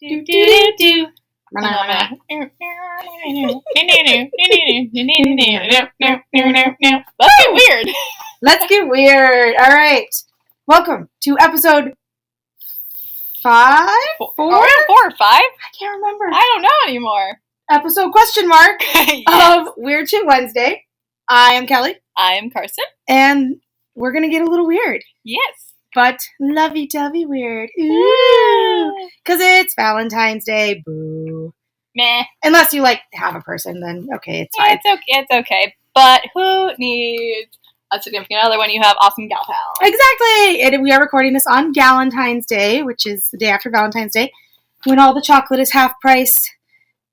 Do do do. That's weird. Let's get weird. All right. Welcome to episode 5? 4? Are we on 4 or 5? I can't remember. I don't know anymore. Episode question mark Yes. of Weird Shit Wednesday. I am Kelly. I am Carson. And we're going to get a little weird. Yes. But lovey-dovey weird. Ooh. Because it's Valentine's Day. Boo. Meh. Unless you, have a person, then okay, it's fine. It's okay. But who needs a significant other when you have awesome gal pals? Exactly! We are recording this on Galentine's Day, which is the day after Valentine's Day, when all the chocolate is half price.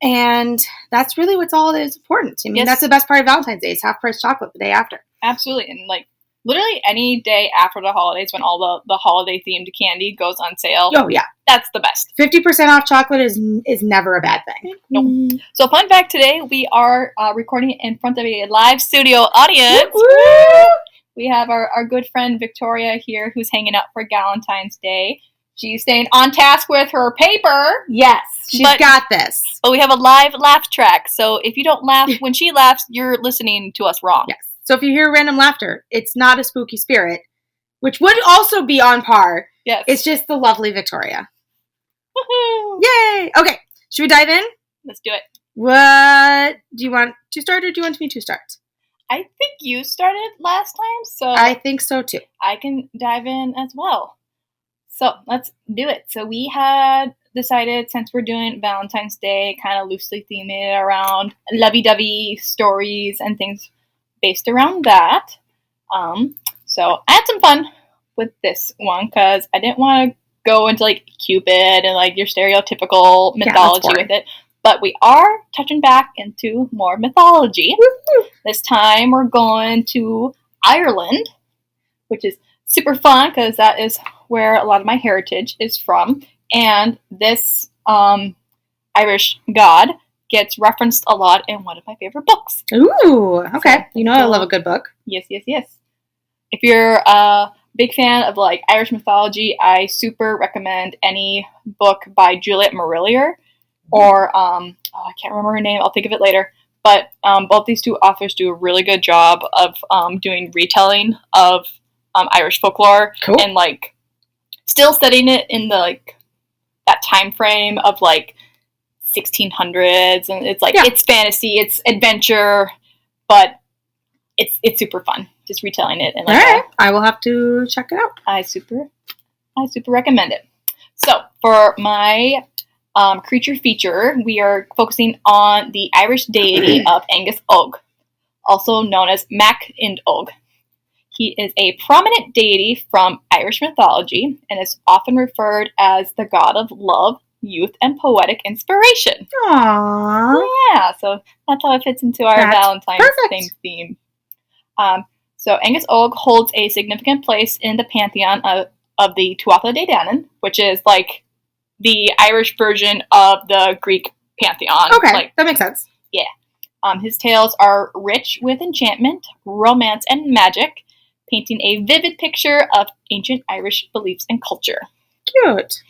And that's really what's all that is important. I mean, That's the best part of Valentine's Day. It's half price chocolate the day after. Absolutely. And, literally any day after the holidays when all the holiday-themed candy goes on sale. Oh, yeah. That's the best. 50% off chocolate is never a bad thing. Nope. So, fun fact today, we are recording in front of a live studio audience. Woo! We have our good friend Victoria here who's hanging out for Galentine's Day. She's staying on task with her paper. Yes, she's got this. But we have a live laugh track, so if you don't laugh when she laughs, you're listening to us wrong. Yes. So if you hear random laughter, it's not a spooky spirit, which would also be on par. Yes. It's just the lovely Victoria. Woohoo! Yay! Okay, should we dive in? Let's do it. What? Do you want to start or do you want me to start? I think you started last time, so I think so too. I can dive in as well. So let's do it. So we had decided, since we're doing Valentine's Day, kind of loosely theming it around lovey-dovey stories and things based around that. So I had some fun with this one because I didn't want to go into Cupid and your stereotypical mythology with it. But we are touching back into more mythology. Woo-hoo. This time we're going to Ireland, which is super fun because that is where a lot of my heritage is from. And this Irish god gets referenced a lot in one of my favorite books. Ooh, okay. I love a good book. Yes. If you're a big fan of Irish mythology, I super recommend any book by Juliet Marillier or I can't remember her name. I'll think of it later. But both these two authors do a really good job of doing retelling of Irish folklore. Cool. And still setting it in the that time frame of 1600s, and it's it's fantasy, it's adventure, but it's super fun just retelling it. And all right, I will have to check it out. I super recommend it. So for my creature feature, we are focusing on the Irish deity of Angus Og, also known as Mac and Og. He is a prominent deity from Irish mythology and is often referred as the god of love, youth, and poetic inspiration. Aww. Yeah, so that's how it fits into our Valentine's Day theme. So Angus Og holds a significant place in the pantheon of the Tuatha De Danann, which is the Irish version of the Greek pantheon. Okay, that makes sense. Yeah. His tales are rich with enchantment, romance, and magic, painting a vivid picture of ancient Irish beliefs and culture. Cute.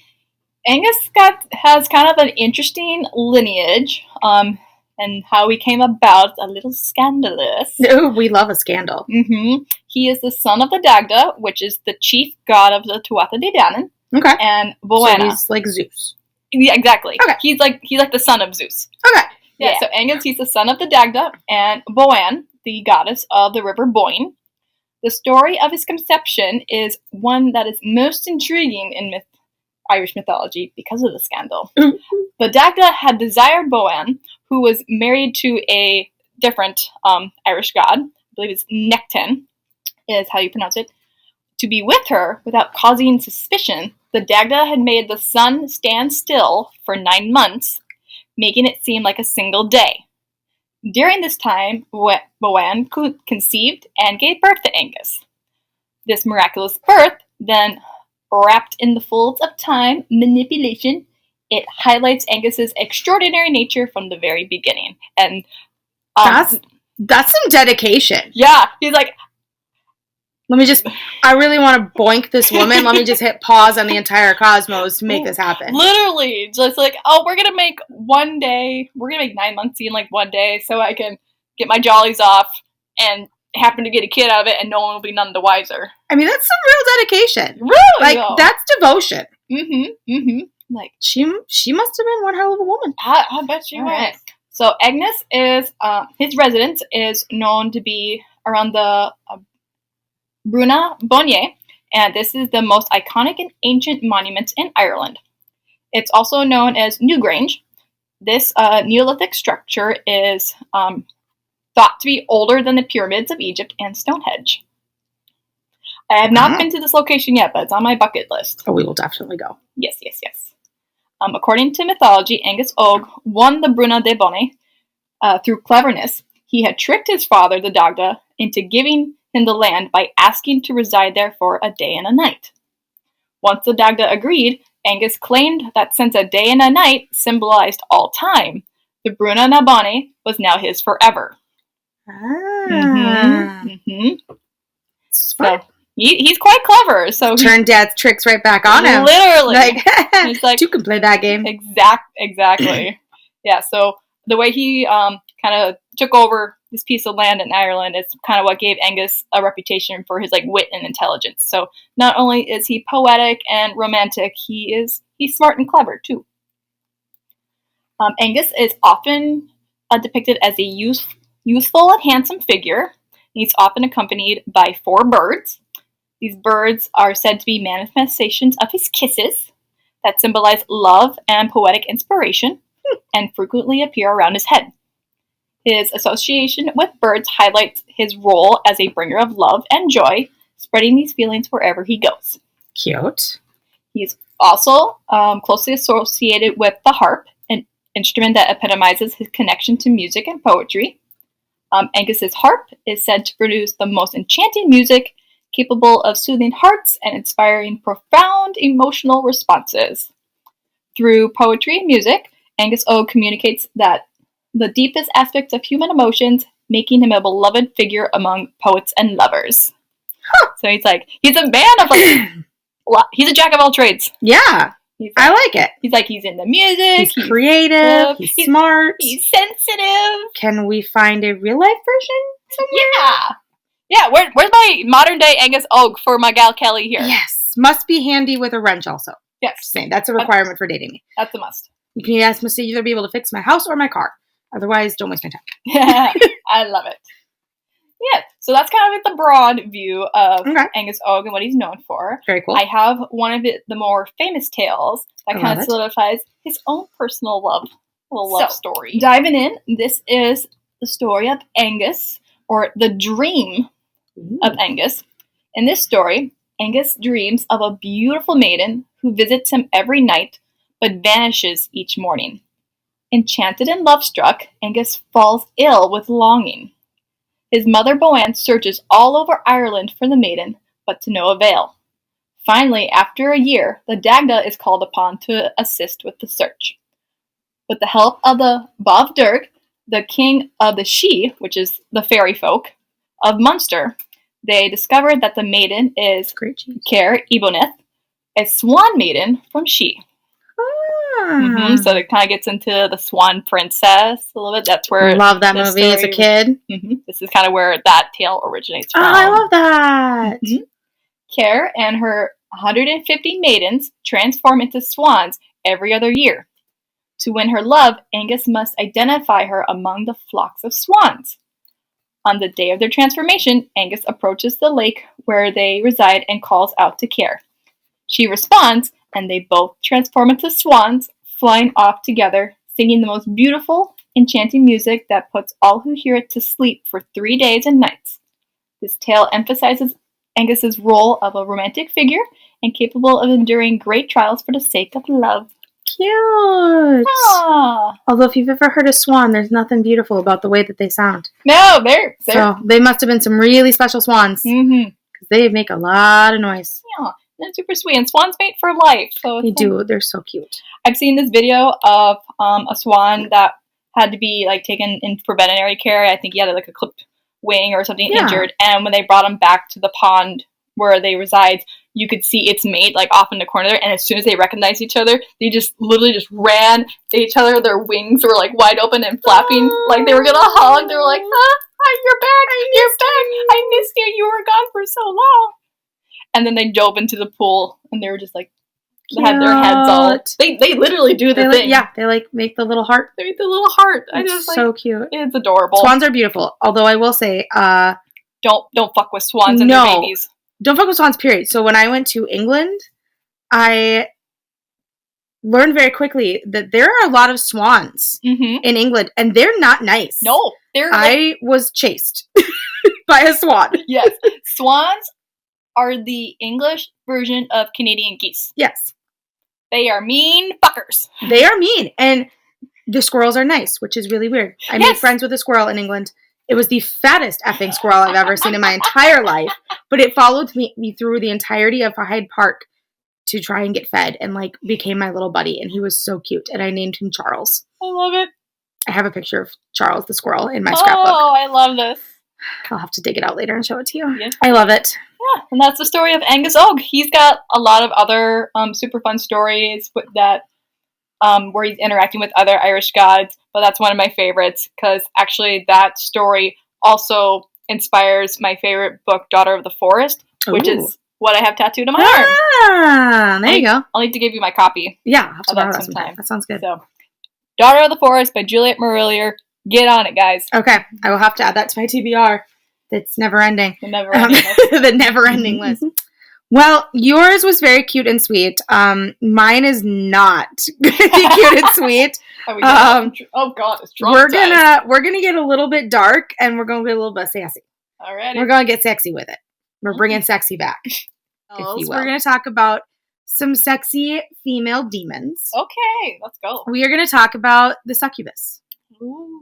Angus has kind of an interesting lineage, and how he came about a little scandalous. Ooh, we love a scandal. Mm-hmm. He is the son of the Dagda, which is the chief god of the Tuatha De Danann. Okay. And Boanna. So he's like Zeus. Yeah, exactly. Okay. He's like the son of Zeus. Okay. Yeah. So Angus, he's the son of the Dagda, and Boann, the goddess of the river Boyne. The story of his conception is one that is most intriguing in Irish mythology because of the scandal. Mm-hmm. The Dagda had desired Boann, who was married to a different Irish god, I believe it's Nectan, is how you pronounce it, to be with her without causing suspicion. The Dagda had made the sun stand still for 9 months, making it seem like a single day. During this time, Boann conceived and gave birth to Angus. This miraculous birth, then wrapped in the folds of time manipulation, it highlights Angus's extraordinary nature from the very beginning. And that's some dedication. Yeah, he's I really want to boink this woman. Let me just hit pause on the entire cosmos to make this happen. Literally, just like, oh, we're going to make 9 months in like one day so I can get my jollies off and happen to get a kid out of it and no one will be none the wiser. I mean, that's some real dedication. Really? Like, that's devotion. Like, she must have been one hell of a woman. I bet she was. Right. So Agnes is, his residence is known to be around the Bruna Bonnier, and this is the most iconic and ancient monument in Ireland. It's also known as Newgrange. This Neolithic structure is thought to be older than the pyramids of Egypt and Stonehenge. I have not been to this location yet, but it's on my bucket list. Oh, we will definitely go. Yes. According to mythology, Angus Og won the Bruna de Bonnie through cleverness. He had tricked his father, the Dagda, into giving him the land by asking to reside there for a day and a night. Once the Dagda agreed, Angus claimed that since a day and a night symbolized all time, the Bruna na Bonnie was now his forever. So he's quite clever. So turned Dad's tricks right back on him. Literally, he's like, you can play that game. Exactly. Yeah. So the way he kind of took over this piece of land in Ireland is kind of what gave Angus a reputation for his like wit and intelligence. So not only is he poetic and romantic, he's smart and clever too. Angus is often depicted as a youthful and handsome figure. He's often accompanied by 4 birds. These birds are said to be manifestations of his kisses that symbolize love and poetic inspiration and frequently appear around his head. His association with birds highlights his role as a bringer of love and joy, spreading these feelings wherever he goes. Cute. He's also closely associated with the harp, an instrument that epitomizes his connection to music and poetry. Angus's harp is said to produce the most enchanting music, capable of soothing hearts and inspiring profound emotional responses. Through poetry and music, Angus Og communicates that the deepest aspects of human emotions, making him a beloved figure among poets and lovers. So he's a man of he's a jack of all trades. Yeah. I like it. He's into music. He's creative. He's smart. He's sensitive. Can we find a real life version somewhere? Yeah. Where's my modern day Angus Og for my gal Kelly here? Yes. Must be handy with a wrench also. Yes. Just saying. That's a requirement for dating me. That's a must. You must either be able to fix my house or my car. Otherwise, don't waste my time. Yeah, I love it. Yeah, so that's kind of like the broad view of Angus Og and what he's known for. Very cool. I have one of the more famous tales that kind of solidifies his own personal love story. Diving in, this is the story of Angus, or the dream of Angus. In this story, Angus dreams of a beautiful maiden who visits him every night but vanishes each morning. Enchanted and love-struck, Angus falls ill with longing. His mother Boann searches all over Ireland for the maiden, but to no avail. Finally, after a year, the Dagda is called upon to assist with the search. With the help of the Bov Durg, the king of the Sidhe, which is the fairy folk, of Munster, they discovered that the maiden is Caer Ebonith, a swan maiden from Sidhe. So it kind of gets into the Swan Princess a little bit. That's where love that movie as a kid. This is kind of where that tale originates from. Oh, I love that. Caer and her 150 maidens transform into swans every other year. To win her love, Angus must identify her among the flocks of swans. On the day of their transformation, Angus approaches the lake where they reside and calls out to Caer. She responds, and they both transform into swans, flying off together, singing the most beautiful, enchanting music that puts all who hear it to sleep for 3 days and nights. This tale emphasizes Angus's role of a romantic figure and capable of enduring great trials for the sake of love. Cute! Although if you've ever heard a swan, there's nothing beautiful about the way that they sound. No, So they must have been some really special swans. Because they make a lot of noise. Yeah. They're super sweet, and swans mate for life. So they do. They're so cute. I've seen this video of a swan that had to be taken in for veterinary care. I think he had a clipped wing or something injured. And when they brought him back to the pond where they reside, you could see its mate like off in the corner there, and as soon as they recognized each other, they just literally just ran to each other. Their wings were like wide open and flapping like they were gonna hug. They were like, you're back, I missed you, you were gone for so long. And then they dove into the pool and they were just like, they had their heads all, they literally do the thing. They like make the little heart. They make the little heart. It's so cute. It's adorable. Swans are beautiful, although I will say, don't fuck with swans and their babies. Don't fuck with swans, period. So when I went to England, I learned very quickly that there are a lot of swans in England, and they're not nice. No. I was chased by a swan. Yes. Swans are the English version of Canadian geese. Yes. They are mean fuckers. They are mean. And the squirrels are nice, which is really weird. I made friends with a squirrel in England. It was the fattest effing squirrel I've ever seen in my entire life. But it followed me through the entirety of Hyde Park to try and get fed and like became my little buddy. And he was so cute. And I named him Charles. I love it. I have a picture of Charles the squirrel in my scrapbook. Oh, I love this. I'll have to dig it out later and show it to you. Yes. I love it. Yeah, and that's the story of Angus Og. He's got a lot of other super fun stories that where he's interacting with other Irish gods, but that's one of my favorites because actually that story also inspires my favorite book, Daughter of the Forest, which is what I have tattooed on my arm. There you go. I'll need to give you my copy. Yeah, I'll have to borrow that sometime. That sounds good. So, Daughter of the Forest by Juliet Marillier. Get on it, guys. Okay, I will have to add that to my TBR. It's never ending. The never ending list. The never ending list. Well, yours was very cute and sweet. Mine is not cute and sweet. Oh God, it's traumatized. We're gonna get a little bit dark, and we're gonna get a little bit sassy. Alrighty. We're gonna get sexy with it. We're bringing sexy back. If you will. We're gonna talk about some sexy female demons. Okay, let's go. We are gonna talk about the succubus. Ooh.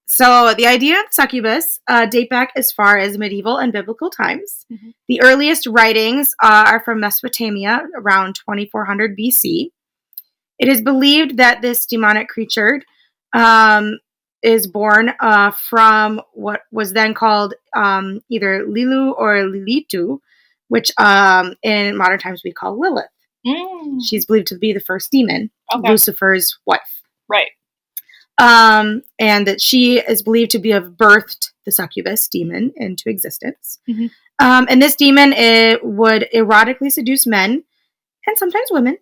So the idea of succubus date back as far as medieval and biblical times. Mm-hmm. The earliest writings are from Mesopotamia around 2400 BC. It is believed that this demonic creature is born from what was then called either Lilu or Lilitu, which in modern times we call Lilith. Mm. She's believed to be the first demon, Lucifer's wife. Right. And that she is believed to have birthed the succubus demon into existence. Mm-hmm. And this demon would erotically seduce men and sometimes women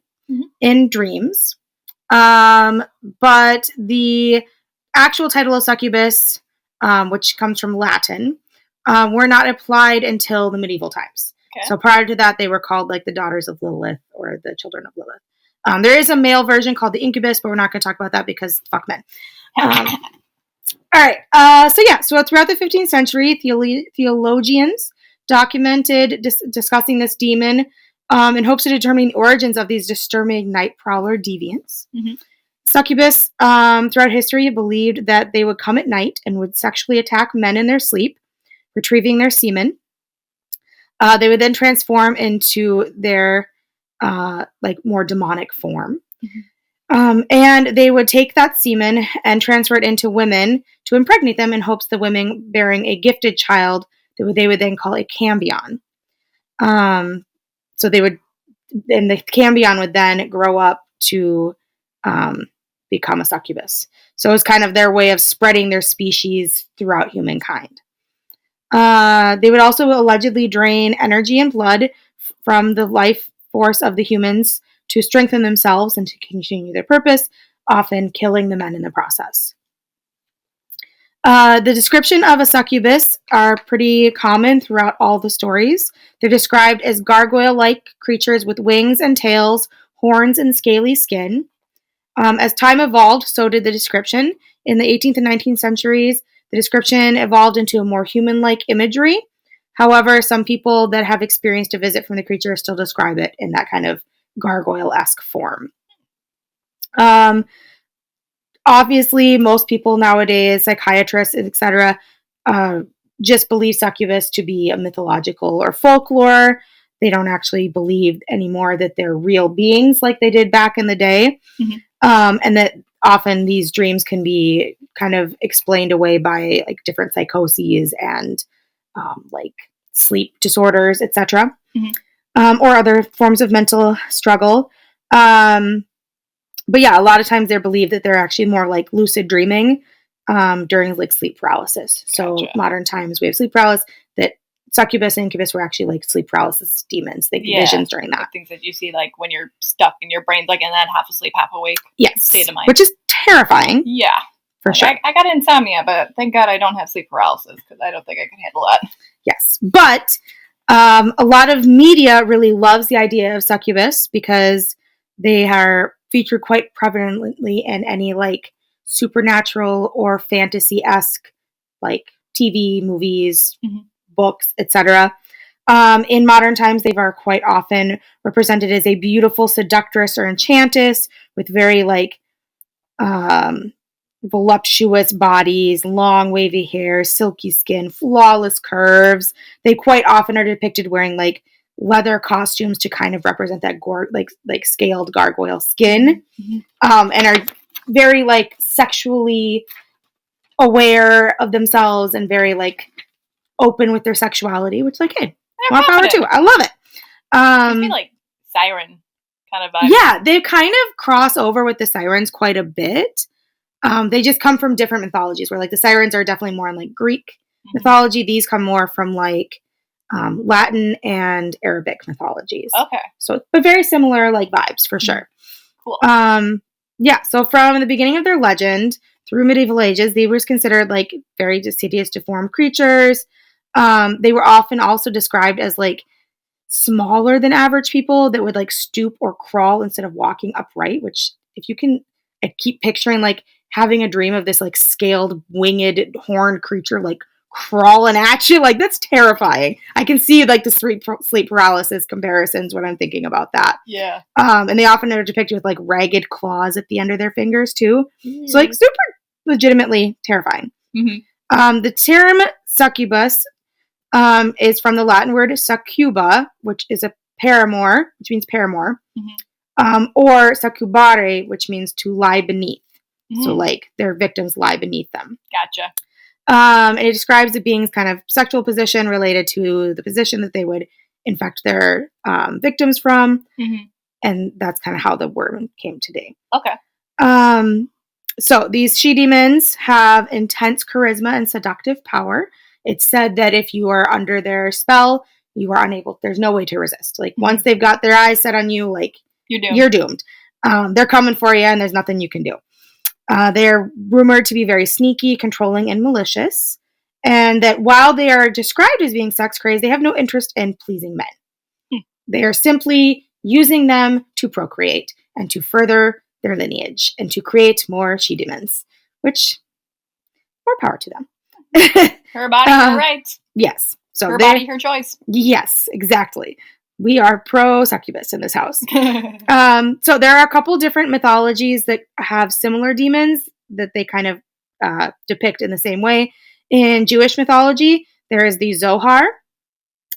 in dreams. But the actual title of succubus, which comes from Latin, were not applied until the medieval times. Okay. So prior to that, they were called like the daughters of Lilith or the children of Lilith. There is a male version called the incubus, but we're not going to talk about that because fuck men. All right. So throughout the 15th century, theologians documented discussing this demon in hopes of determining the origins of these disturbing night prowler deviants. Mm-hmm. Succubus, throughout history, believed that they would come at night and would sexually attack men in their sleep, retrieving their semen. They would then transform into their more demonic form. Mm-hmm. And they would take that semen and transfer it into women to impregnate them in hopes the women bearing a gifted child that they would then call a cambion. So the cambion would then grow up to become a succubus. So it was kind of their way of spreading their species throughout humankind. They would also allegedly drain energy and blood from the life force of the humans to strengthen themselves and to continue their purpose, often killing the men in the process. The description of a succubus are pretty common throughout all the stories. They're described as gargoyle-like creatures with wings and tails, horns, and scaly skin. As time evolved, so did the description. In the 18th and 19th centuries, the description evolved into a more human-like imagery. However, some people that have experienced a visit from the creature still describe it in that kind of gargoyle-esque form. Obviously, most people nowadays, psychiatrists, etc., just believe succubus to be a mythological or folklore. They don't actually believe anymore that they're real beings like they did back in the day. Mm-hmm. And that often these dreams can be kind of explained away by like different psychoses and like sleep disorders, etc., or other forms of mental struggle. But yeah, a lot of times they're believed that they're actually more like lucid dreaming during like sleep paralysis. So modern times we have sleep paralysis, that succubus and incubus were actually like sleep paralysis demons. They get visions during that. Things that you see like when you're stuck in your brain's like in that half asleep, half awake state of mind. Which is terrifying. Yeah. For sure. I got insomnia, but thank God I don't have sleep paralysis because I don't think I can handle that. Yes. But a lot of media really loves the idea of succubus because they are featured quite prevalently in any like supernatural or fantasy-esque like TV, movies, books, etc. In modern times, they are quite often represented as a beautiful seductress or enchantress with very like voluptuous bodies, long wavy hair, silky skin, flawless curves. They quite often are depicted wearing like leather costumes to kind of represent that like scaled gargoyle skin, and are very like sexually aware of themselves and very like open with their sexuality, which like, hey, more power too. I love it. It's like siren kind of vibe. Yeah, they kind of cross over with the sirens quite a bit. They just come from different mythologies where like the sirens are definitely more in like Greek mythology. These come more from like Latin and Arabic mythologies. Okay. So, but very similar like vibes for sure. Cool. Yeah. So from the beginning of their legend through medieval ages, they were considered like very insidious, deformed creatures. They were often also described as like smaller than average people that would like stoop or crawl instead of walking upright, which if you can, I keep picturing like having a dream of this like scaled winged horned creature like crawling at you, like that's terrifying. I can see like the sleep paralysis comparisons when I'm thinking about that. Yeah. And they often are depicted with like ragged claws at the end of their fingers too. So like super legitimately terrifying. The term succubus is from the Latin word succuba, which is a paramour, which means paramour, or succubare, which means to lie beneath. So like their victims lie beneath them. Gotcha. And it describes the being's kind of sexual position related to the position that they would infect their victims from. And that's kind of how the word came today. Okay. So these she-demons have intense charisma and seductive power. It's said that if you are under their spell, you are unable, there's no way to resist. Like once they've got their eyes set on you, like you're doomed. They're coming for you and there's nothing you can do. They're rumored to be very sneaky, controlling, and malicious. And that while they are described as being sex crazed, they have no interest in pleasing men. They are simply using them to procreate and to further their lineage and to create more she-demons, which, more power to them. Her body, her rights. Yes. So her body, her choice. Yes, exactly. We are pro succubus in this house. So there are a couple different mythologies that have similar demons that they kind of depict in the same way. In Jewish mythology, there is the Zohar,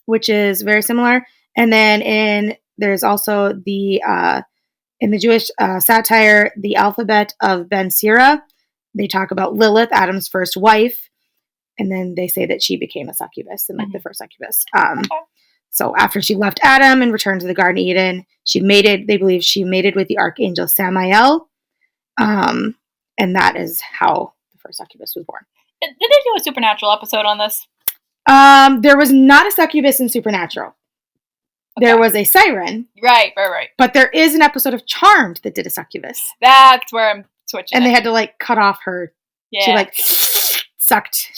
which is very similar. And then there's also the in the Jewish satire, the alphabet of Ben Sira. They talk about Lilith, Adam's first wife. And then they say that she became a succubus and like the first succubus. So after she left Adam and returned to the Garden of Eden, they believe she mated with the archangel Samael. And that is how the first succubus was born. Did they do a Supernatural episode on this? There was not a succubus in Supernatural. Okay. There was a siren. Right. But there is an episode of Charmed that did a succubus. That's where I'm switching. And they had to like cut off her. Yeah. She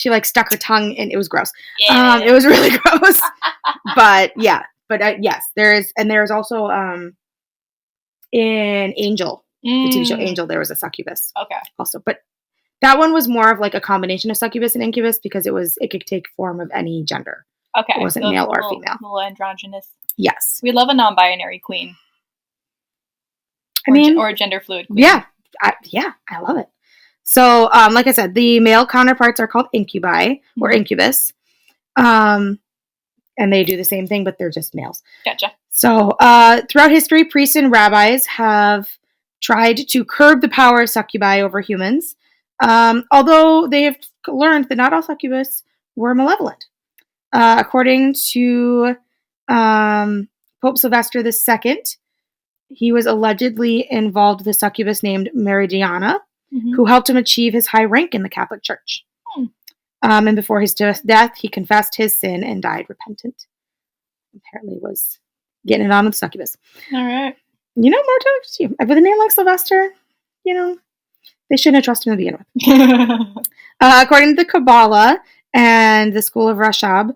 like stuck her tongue and it was gross. Yeah. It was really gross. But yeah. But yes, there's also in Angel, the TV show Angel, there was a succubus. Okay. Also, but that one was more of like a combination of succubus and incubus because it could take form of any gender. Okay. It wasn't male or female. A little androgynous. Yes. We love a non-binary queen. Or a gender fluid queen. Yeah. I love it. So, like I said, the male counterparts are called incubi or incubus. And they do the same thing, but they're just males. Gotcha. So, throughout history, priests and rabbis have tried to curb the power of succubi over humans. Although they have learned that not all succubus were malevolent. According to Pope Sylvester II, he was allegedly involved with a succubus named Meridiana, who helped him achieve his high rank in the Catholic Church. And before his death, he confessed his sin and died repentant. Apparently was getting it on with succubus. All right. More talk to you. With a name like Sylvester, they shouldn't have trusted him to begin with. According to the Kabbalah and the School of Rashba,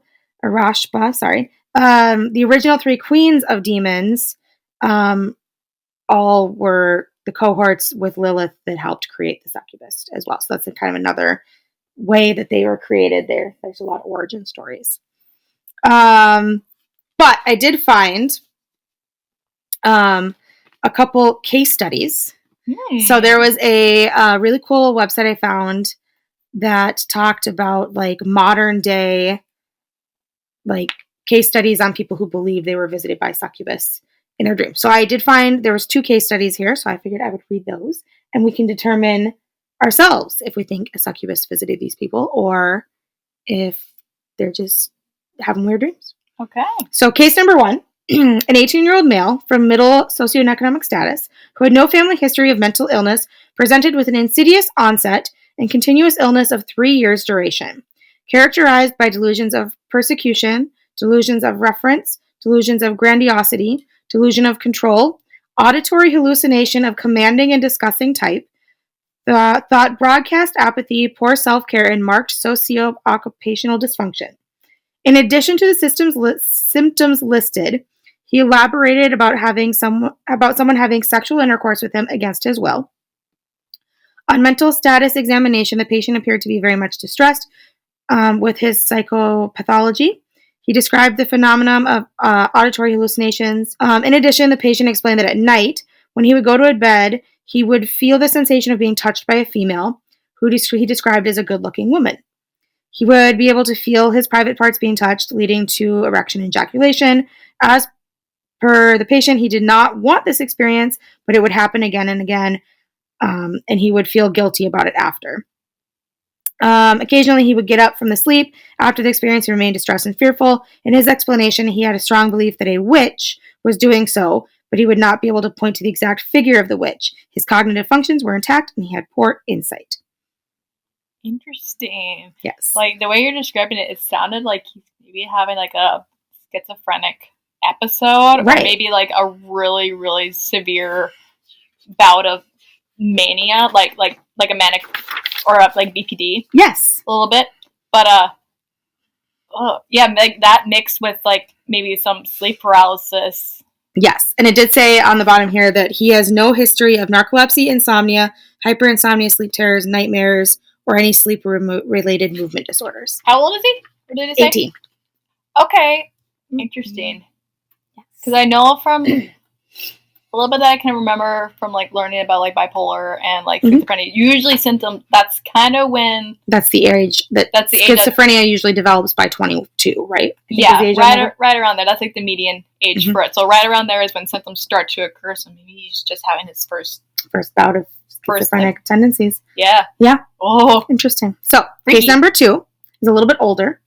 the original 3 queens of demons all were the cohorts with Lilith that helped create the succubus as well. So that's kind of another way that they were created there. There's a lot of origin stories. But I did find a couple case studies. So there was a really cool website I found that talked about modern day case studies on people who believe they were visited by succubus in their dreams. So I did find there was 2 case studies here, so I figured I would read those, and we can determine ourselves if we think a succubus visited these people or if they're just having weird dreams. Okay. So case number 1, an 18-year-old male from middle socioeconomic status who had no family history of mental illness presented with an insidious onset and continuous illness of 3 years duration, characterized by delusions of persecution, delusions of reference, delusions of grandiosity, delusion of control, auditory hallucination of commanding and discussing type, thought broadcast apathy, poor self-care, and marked socio-occupational dysfunction. In addition to the symptoms listed, he elaborated about someone having sexual intercourse with him against his will. On mental status examination, the patient appeared to be very much distressed with his psychopathology. He described the phenomenon of auditory hallucinations. In addition, the patient explained that at night, when he would go to bed, he would feel the sensation of being touched by a female, who he described as a good-looking woman. He would be able to feel his private parts being touched, leading to erection and ejaculation. As per the patient, he did not want this experience, but it would happen again and again, and he would feel guilty about it after. Occasionally, he would get up from the sleep after the experience and remain distressed and fearful. In his explanation, he had a strong belief that a witch was doing so, but he would not be able to point to the exact figure of the witch. His cognitive functions were intact, and he had poor insight. Interesting. Yes. The way you're describing it, it sounded like he's maybe having a schizophrenic episode, right, or maybe a really, really severe bout of mania, like a manic or BPD. Yes. A little bit. But that mixed with maybe some sleep paralysis. Yes. And it did say on the bottom here that he has no history of narcolepsy, insomnia, hyperinsomnia, sleep terrors, nightmares, or any sleep-related movement disorders. How old is he? What did it say? 18. Okay. Interesting. Because I know from a little bit that I can remember from learning about bipolar and schizophrenia. Usually symptoms, that's kind of when... That's the age that schizophrenia usually develops by 22, right? Yeah, right around there. That's the median age for it. So right around there is when symptoms start to occur. So maybe he's just having his first bout of schizophrenic tendencies. Yeah. Yeah. Oh. Interesting. So case number 2 is a little bit older.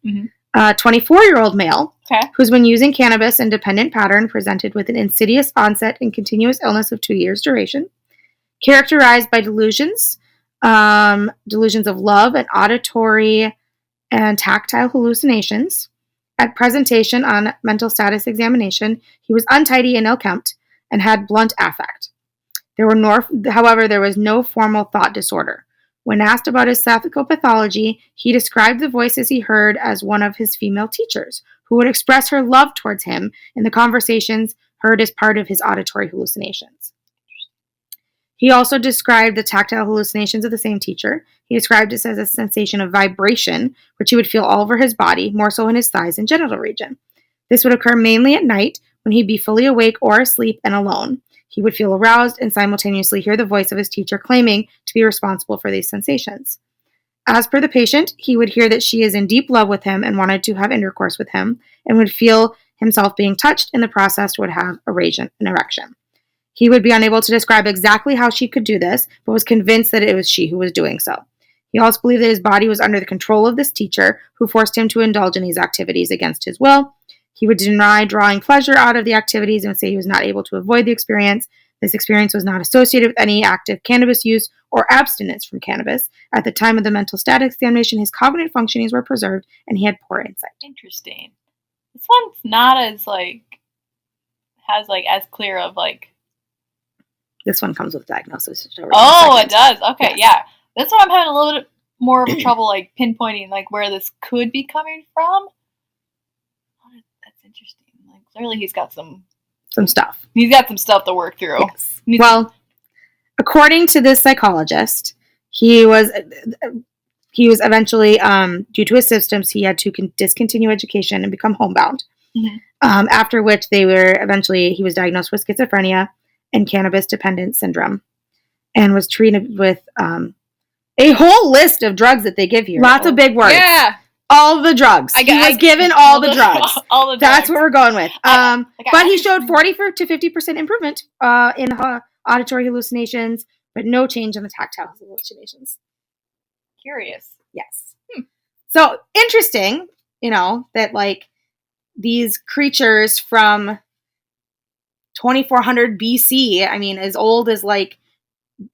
24-year-old male who's been using cannabis in dependent pattern, presented with an insidious onset and continuous illness of 2 years duration, characterized by delusions of love and auditory and tactile hallucinations. At presentation on mental status examination, he was untidy and ill-kempt and had blunt affect. However, there was no formal thought disorder. When asked about his psychopathology, he described the voices he heard as one of his female teachers, who would express her love towards him in the conversations heard as part of his auditory hallucinations. He also described the tactile hallucinations of the same teacher. He described this as a sensation of vibration, which he would feel all over his body, more so in his thighs and genital region. This would occur mainly at night, when he'd be fully awake or asleep and alone. He would feel aroused and simultaneously hear the voice of his teacher claiming to be responsible for these sensations. As per the patient, he would hear that she is in deep love with him and wanted to have intercourse with him, and would feel himself being touched. In the process, would have an erection. He would be unable to describe exactly how she could do this, but was convinced that it was she who was doing so. He also believed that his body was under the control of this teacher who forced him to indulge in these activities against his will. He would deny drawing pleasure out of the activities and would say he was not able to avoid the experience. This experience was not associated with any active cannabis use or abstinence from cannabis. At the time of the mental status examination, his cognitive functionings were preserved and he had poor insight. Interesting. This one's not as, has, as clear of, This one comes with diagnosis. Oh, it does? Okay, yes. Yeah. This one I'm having a little bit more of trouble, pinpointing, where this could be coming from. That's interesting. Clearly he's got some stuff. He's got some stuff to work through. Yes. Well, according to this psychologist, he was eventually, due to his symptoms, he had to discontinue education and become homebound. Mm-hmm. After which he was diagnosed with schizophrenia and cannabis dependence syndrome and was treated with a whole list of drugs that they give here. Lots of big words. Yeah. All the drugs. He was given all the drugs. All the drugs. That's what we're going with. But he showed 40 to 50% improvement in auditory hallucinations, but no change in the tactile hallucinations. Curious. Yes. So interesting, that these creatures from 2400 BC, I mean, as old as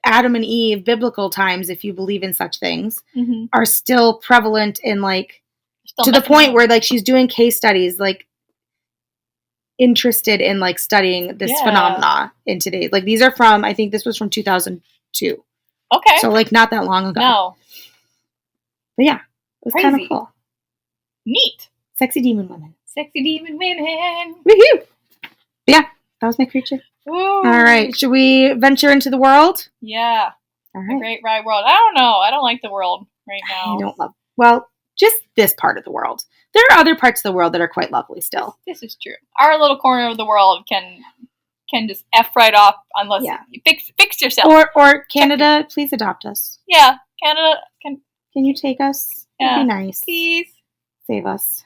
Adam and Eve, biblical times, if you believe in such things, mm-hmm. are still prevalent in to the point where she's doing case studies, interested in studying this phenomena in today. These are from, I think this was from 2002. Okay. So not that long ago. No. But yeah, it was kind of cool. Neat. Sexy demon women. Sexy demon women. Woohoo! Yeah, that was my creature. Ooh. All right, should we venture into the world? Yeah. All right. The great wide world. I don't know. I don't like the world right now. I don't love. Well, just this part of the world. There are other parts of the world that are quite lovely still. This is true. Our little corner of the world can just F right off unless you fix yourself. Or Canada, please adopt us. Yeah, Canada can you take us? Yeah. It'd be nice. Please. Save us.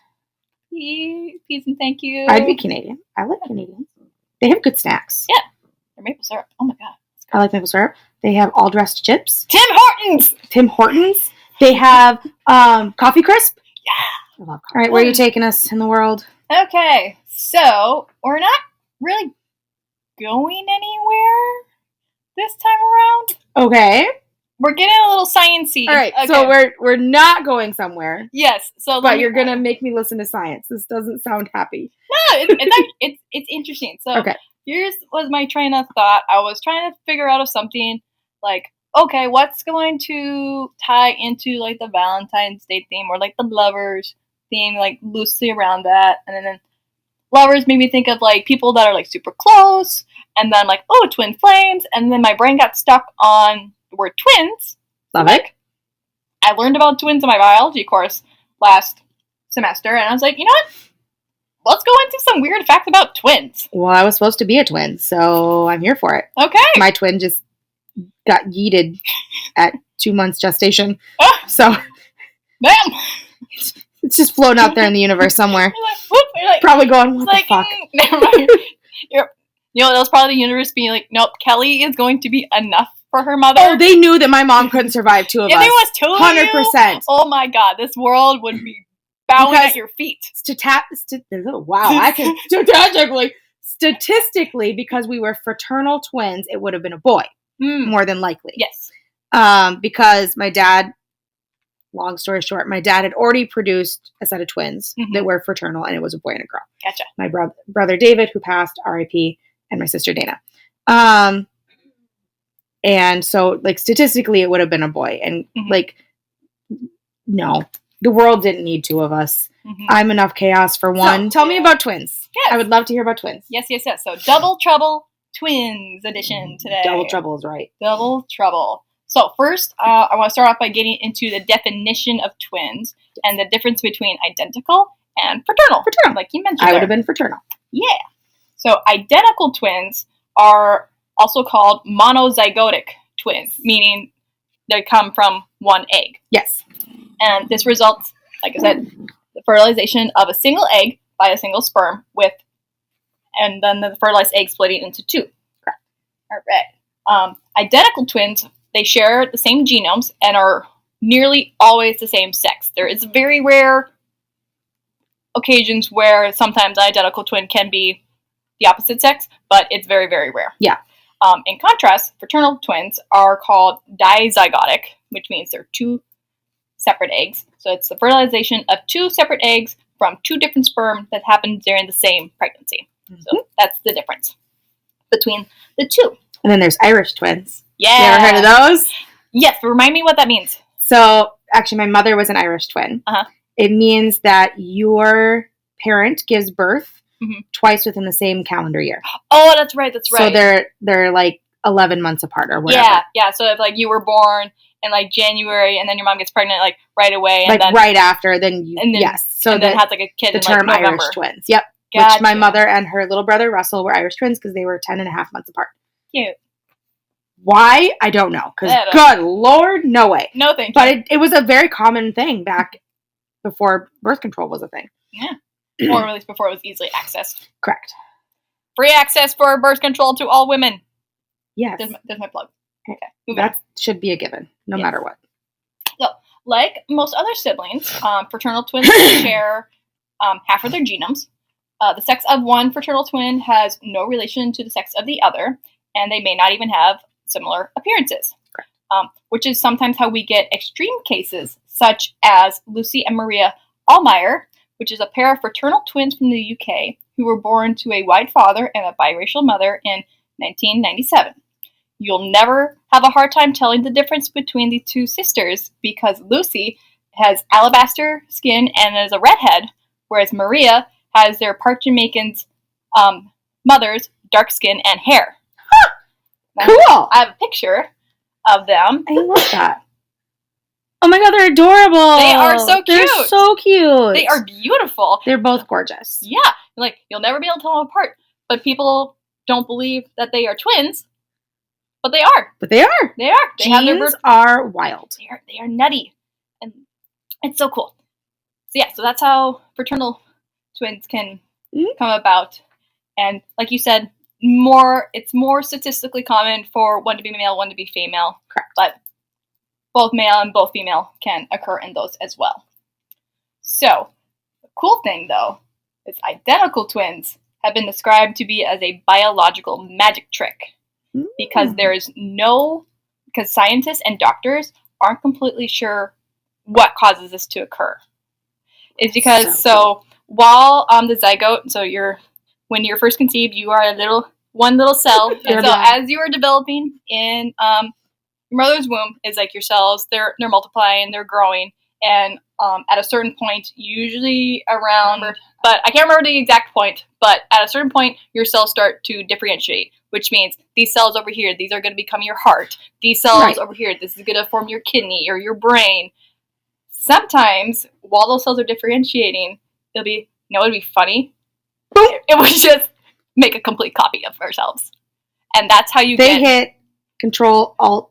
Please and thank you. I'd be Canadian. I like Canadians. They have good snacks. Yeah. Their maple syrup. Oh my god. I like maple syrup. They have all dressed chips. Tim Hortons. They have coffee crisp. Yeah. I love coffee. All right, where are you taking us in the world? Okay, so we're not really going anywhere this time around. Okay. We're getting a little sciencey. All right, okay. So we're not going somewhere. Yes. But you're gonna make me listen to science. This doesn't sound happy. No, it's interesting. So okay. Here's was my train of thought. I was trying to figure out if something okay, what's going to tie into the Valentine's Day theme or the lovers theme, loosely around that, and then lovers made me think of people that are super close, and then twin flames, and then my brain got stuck on the word twins. Love it. I learned about twins in my biology course last semester, and I was like, you know what? Let's go into some weird facts about twins. Well, I was supposed to be a twin, so I'm here for it. Okay. My twin just got yeeted at 2 months gestation. So. Damn. It's just floating out there in the universe somewhere. You're probably going, what the fuck? Never mind. That was probably the universe being nope, Kelly is going to be enough for her mother. Oh, they knew that my mom couldn't survive two of us. If it was two of 100%. You, oh my god, this world would be bowing at your feet. Wow, I can statistically, because we were fraternal twins, it would have been a boy, more than likely. Yes. Because my dad, long story short, my dad had already produced a set of twins that were fraternal, and it was a boy and a girl. Gotcha. My brother David, who passed, R.I.P., and my sister Dana. And so, statistically, it would have been a boy. And, no, the world didn't need two of us. Mm-hmm. I'm enough chaos for one. So, tell me about twins. Yes. I would love to hear about twins. Yes. So, Double Trouble Twins edition today. Double Trouble is right. Double Trouble. So, first, I want to start off by getting into the definition of twins and the difference between identical and fraternal. Fraternal. Like you mentioned. I would have been fraternal. Yeah. So, identical twins are also called monozygotic twins, meaning they come from one egg. Yes. And this results, like I said, the fertilization of a single egg by a single sperm and then the fertilized egg splitting into two. Correct. All right. Identical twins, they share the same genomes and are nearly always the same sex. There is very rare occasions where sometimes an identical twin can be the opposite sex, but it's very, very rare. Yeah. In contrast, fraternal twins are called dizygotic, which means they're two separate eggs. So it's the fertilization of two separate eggs from two different sperm that happen during the same pregnancy. Mm-hmm. So that's the difference between the two. And then there's Irish twins. Yeah. You ever heard of those? Yes, but remind me what that means. So, actually, my mother was an Irish twin. Uh-huh. It means that your parent gives birth twice within the same calendar year. Oh, that's right. So they're like 11 months apart or whatever. Yeah. So if like you were born in like January and then your mom gets pregnant like right away, and like then, right after, then yes. So and then has like a kid. The in, term like, Irish twins. Yep. Gotcha. Which my mother and her little brother Russell were Irish twins because they were 10 and a half months apart. Cute. Why? I don't know. Because good Lord, no way. No thank you. But it was a very common thing back before birth control was a thing. Yeah. Or at least before it was easily accessed. Correct. Free access for birth control to all women. Yes. There's my plug. Okay. That should be a given, no matter what. So, like most other siblings, fraternal twins share half of their genomes. The sex of one fraternal twin has no relation to the sex of the other, and they may not even have similar appearances. Which is sometimes how we get extreme cases, such as Lucy and Maria Allmeyer, which is a pair of fraternal twins from the UK who were born to a white father and a biracial mother in 1997. You'll never have a hard time telling the difference between the two sisters because Lucy has alabaster skin and is a redhead, whereas Maria has their Park-Jamaican's mother's dark skin and hair. Huh. Cool! I have a picture of them. I love that. Oh my god, they're adorable. They are so cute. They're so cute. They are beautiful. They're both gorgeous. Yeah. Like, you'll never be able to tell them apart. But people don't believe that they are twins. But they are. They are. They are. Genes are wild. They are nutty. And it's so cool. So yeah, so that's how fraternal twins can come about. And like you said, it's more statistically common for one to be male, one to be female. Correct. But both male and both female can occur in those as well. So, the cool thing, though, is identical twins have been described to be as a biological magic trick. Because because scientists and doctors aren't completely sure what causes this to occur. It's because, while the zygote, when you're first conceived, you are one little cell. And so as you are developing in your mother's womb, is like your cells, they're multiplying, they're growing, and at a certain point, usually around, but I can't remember the exact point, but at a certain point, your cells start to differentiate, which means these cells over here, these are going to become your heart. These cells over here, this is going to form your kidney or your brain. Sometimes, while those cells are differentiating, it'd be funny? It would just make a complete copy of ourselves. And that's how they hit Control, Alt,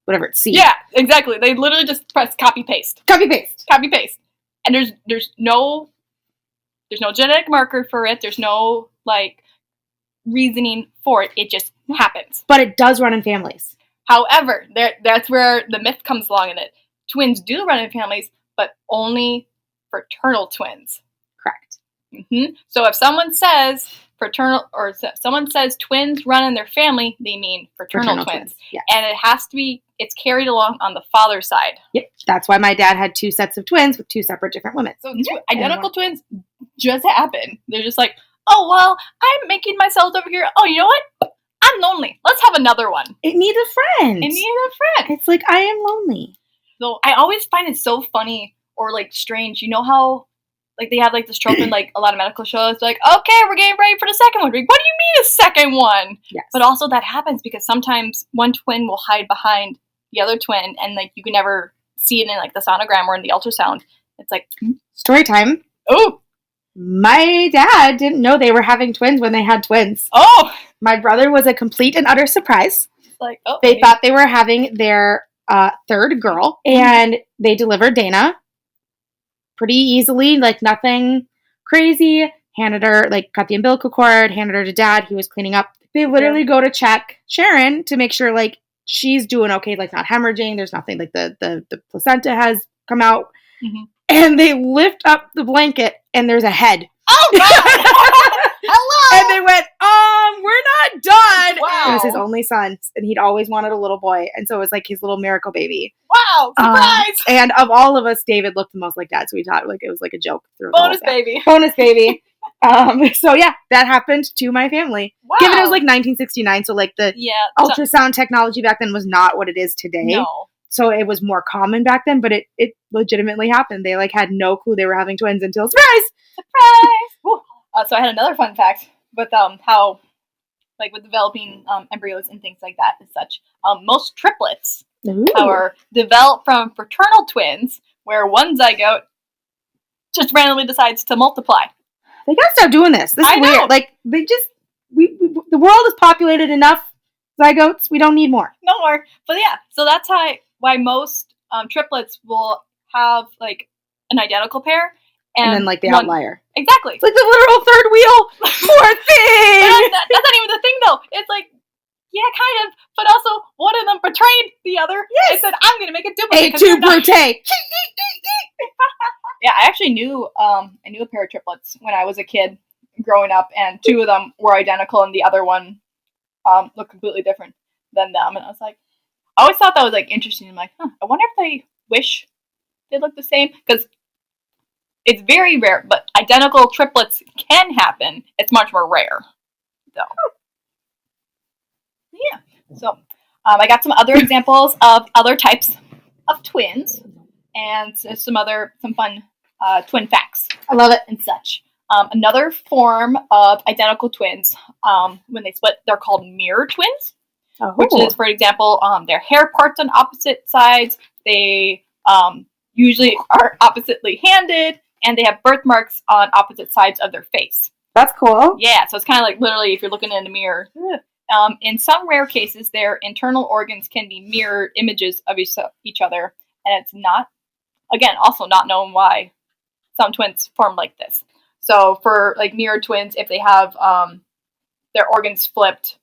whatever it's C. Yeah, exactly. They literally just press copy paste. Copy paste. Copy paste. And there's no genetic marker for it. There's no reasoning for it. It just happens. But it does run in families. However, that's where the myth comes along in it. Twins do run in families, but only fraternal twins. Correct. Mm-hmm. So if someone says someone says twins run in their family, they mean fraternal twins. Yes. And it's carried along on the father's side. Yep. That's why my dad had two sets of twins with two separate different women. So identical twins just happen. They're just like, oh, well, I'm making my cells over here. Oh, you know what? I'm lonely. Let's have another one. It needs a friend. It's like, I am lonely. So I always find it so funny or strange. You know how they have this trope in a lot of medical shows, okay, we're getting ready for the second one. What do you mean a second one? Yes. But also that happens because sometimes one twin will hide behind the other twin, and you can never see it in the sonogram or in the ultrasound. It's story time. Oh, my dad didn't know they were having twins when they had twins. Oh, my brother was a complete and utter surprise. They thought they were having their third girl, and they delivered Dana pretty easily, nothing crazy. Handed her, cut the umbilical cord, handed her to dad. He was cleaning up. They literally go to check Sharon to make sure, she's doing okay, like not hemorrhaging. There's nothing, like the placenta has come out. Mhm. And they lift up the blanket and there's a head. Oh, God! Hello! And they went, we're not done. Wow. It was his only son, and he'd always wanted a little boy. And so it was like his little miracle baby. Wow, surprise! And of all of us, David looked the most like Dad. So we thought like it was like a joke. Bonus baby. Bonus baby. So yeah, that happened to my family. Wow. Given it was like 1969, so like the ultrasound technology back then was not what it is today. No. So it was more common back then, but it legitimately happened. They like had no clue they were having twins until surprise! So I had another fun fact with how, like with developing embryos and things like that and such. Most triplets are developed from fraternal twins, where one zygote just randomly decides to multiply. They gotta stop doing this. This is weird. Like they just the world is populated enough zygotes. We don't need more. No more. But yeah, so that's why most triplets will have like an identical pair. And then like the outlier. Exactly. It's like the literal third wheel. Poor thing. That's not even the thing though. It's like, yeah, kind of. But also, one of them betrayed the other. Yes. They said, I'm going to make a duplicate. A two brute. Yeah, I actually knew a pair of triplets when I was a kid growing up, and two of them were identical, and the other one looked completely different than them. And I was like, I always thought that was like interesting. I'm like, I wonder if they wish they looked the same, because it's very rare, but identical triplets can happen. It's much more rare, though. Yeah. So I got some other examples of other types of twins, and some fun twin facts. I love it. And such. Another form of identical twins, when they split, they're called mirror twins, which is, for example, their hair parts on opposite sides. They usually are oppositely handed, and they have birthmarks on opposite sides of their face. That's cool. Yeah, so it's kind of like literally if you're looking in the mirror. In some rare cases, their internal organs can be mirror images of each other, and it's not, again, also not known why some twins form like this. So for like mirror twins, if they have their organs flipped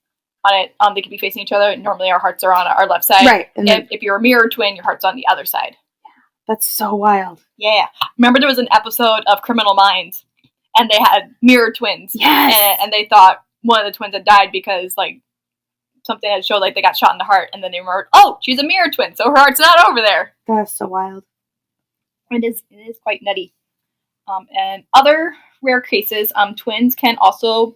they could be facing each other. Normally our hearts are on our left side. Right. And if you're a mirror twin, your heart's on the other side. That's so wild. Yeah. Remember there was an episode of Criminal Minds, and they had mirror twins. Yes. And they thought one of the twins had died because, like, something had showed, like, they got shot in the heart, and then they remembered, oh, she's a mirror twin, so her heart's not over there. That's so wild. It is quite nutty. And other rare cases, twins can also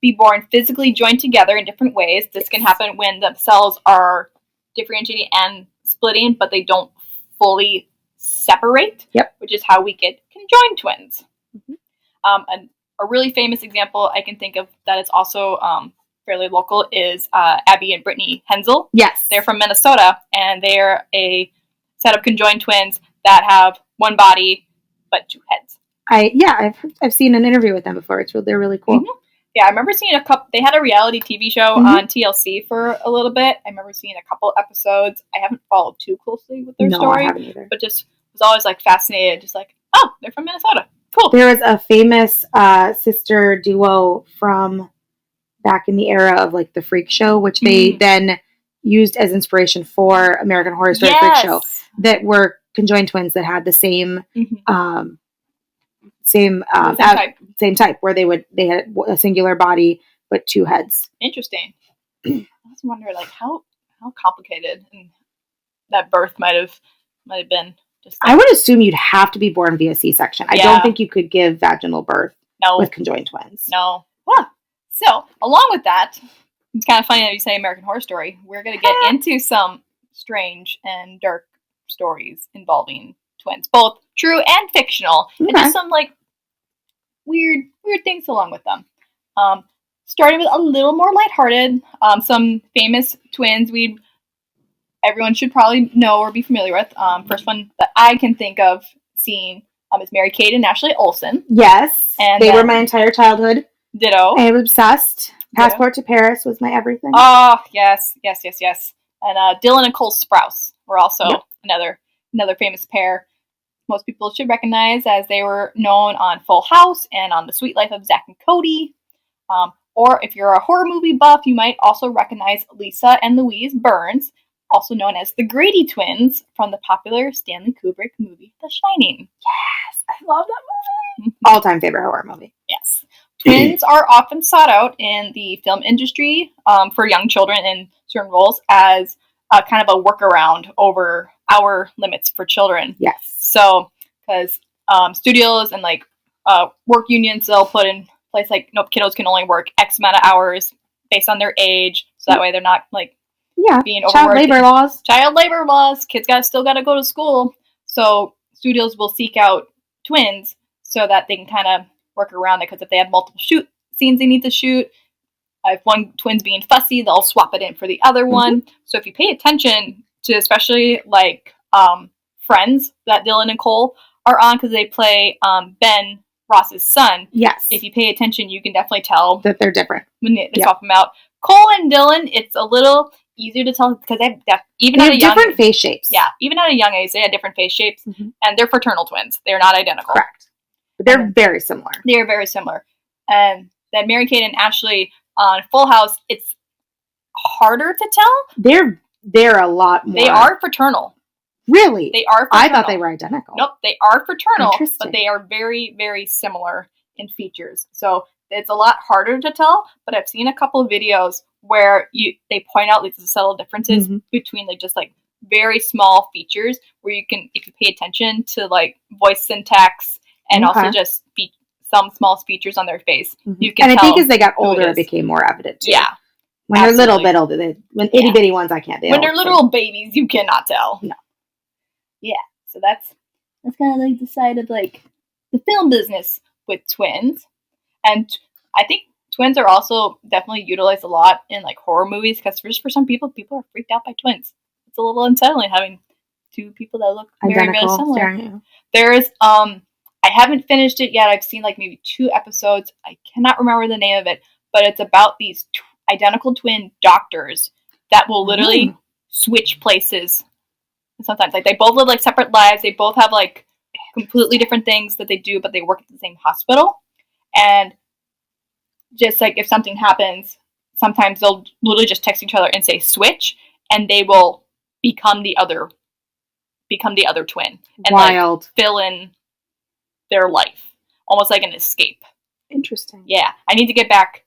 be born physically joined together in different ways. This can happen when the cells are differentiating and splitting, but they don't fully separate, which is how we get conjoined twins. Mm-hmm. A really famous example I can think of that is also fairly local is Abby and Brittany Hensel. Yes. They're from Minnesota, and they're a set of conjoined twins that have one body but two heads. I've seen an interview with them before. They're really cool. Mm-hmm. Yeah, I remember seeing a couple. They had a reality TV show on TLC for a little bit. I remember seeing a couple episodes. I haven't followed too closely with their story, I haven't either. But just was always like fascinated. Just like, oh, they're from Minnesota. Cool. There was a famous sister duo from back in the era of like the Freak Show, which they then used as inspiration for American Horror Story Freak Show, that were conjoined twins that had the same same type, where they had a singular body but two heads. Interesting. I was wondering, like, how complicated that birth might have been. I would assume you'd have to be born via C-section. I don't think you could give vaginal birth with conjoined twins. No. Huh. So, along with that, it's kind of funny that you say American Horror Story. We're going to get into some strange and dark stories involving twins, both true and fictional, and just some like weird things along with them. Starting with a little more lighthearted, some famous twins everyone should probably know or be familiar with. First one that I can think of seeing is Mary-Kate and Ashley Olsen. Yes, and they were my entire childhood. Ditto. I was obsessed. Passport to Paris was my everything. Oh, yes. And Dylan and Cole Sprouse were also another famous pair. Most people should recognize as they were known on Full House and on The Sweet Life of Zack and Cody. Or if you're a horror movie buff, you might also recognize Lisa and Louise Burns, also known as the Grady twins from the popular Stanley Kubrick movie The Shining. Yes, I love that movie. All-time favorite horror movie. Yes. Twins are often sought out in the film industry for young children in certain roles as kind of a workaround over our limits for children. Yes. So, because studios and like work unions, they'll put in place like, nope, kiddos can only work X amount of hours based on their age, so that way they're not like being overworked. Child labor laws. Kids still got to go to school. So studios will seek out twins so that they can kind of work around it. Because if they have multiple shoot scenes they need to shoot, if one twin's being fussy, they'll swap it in for the other one. So if you pay attention to, especially like Friends that Dylan and Cole are on, because they play Ben Ross's son. Yes. If you pay attention, you can definitely tell that they're different when they swap them out. Cole and Dylan, it's a little easier to tell because they have different face shapes. Yeah, even at a young age, they have different face shapes, and they're fraternal twins. They're not identical. Correct. But they're very similar. They are very similar. And then Mary-Kate and Ashley on Full House, it's harder to tell. They're a lot more. They are fraternal. Really? They are fraternal. I thought they were identical. Nope, they are fraternal, but they are very, very similar in features. So it's a lot harder to tell, but I've seen a couple of videos where they point out like the subtle differences between like just like very small features where you can, if you pay attention to like voice syntax and also just some small features on their face, you can tell. And I think as they got older, it became more evident too. Yeah. When they're little bit older, when itty bitty ones, I can't. When they're little babies, you cannot tell. No. Yeah. So that's kind of like the side of like the film business with twins. And I think twins are also definitely utilized a lot in like horror movies because just for some people are freaked out by twins. It's a little unsettling having two people that look very, very similar. There's I haven't finished it yet. I've seen like maybe 2 episodes. I cannot remember the name of it, but it's about these identical twin doctors that will literally switch places. Sometimes like they both live like separate lives. They both have like completely different things that they do, but they work at the same hospital. And just like if something happens, sometimes they'll literally just text each other and say switch, and they will become the other twin and like fill in their life, almost like an escape. Interesting. Yeah, I need to get back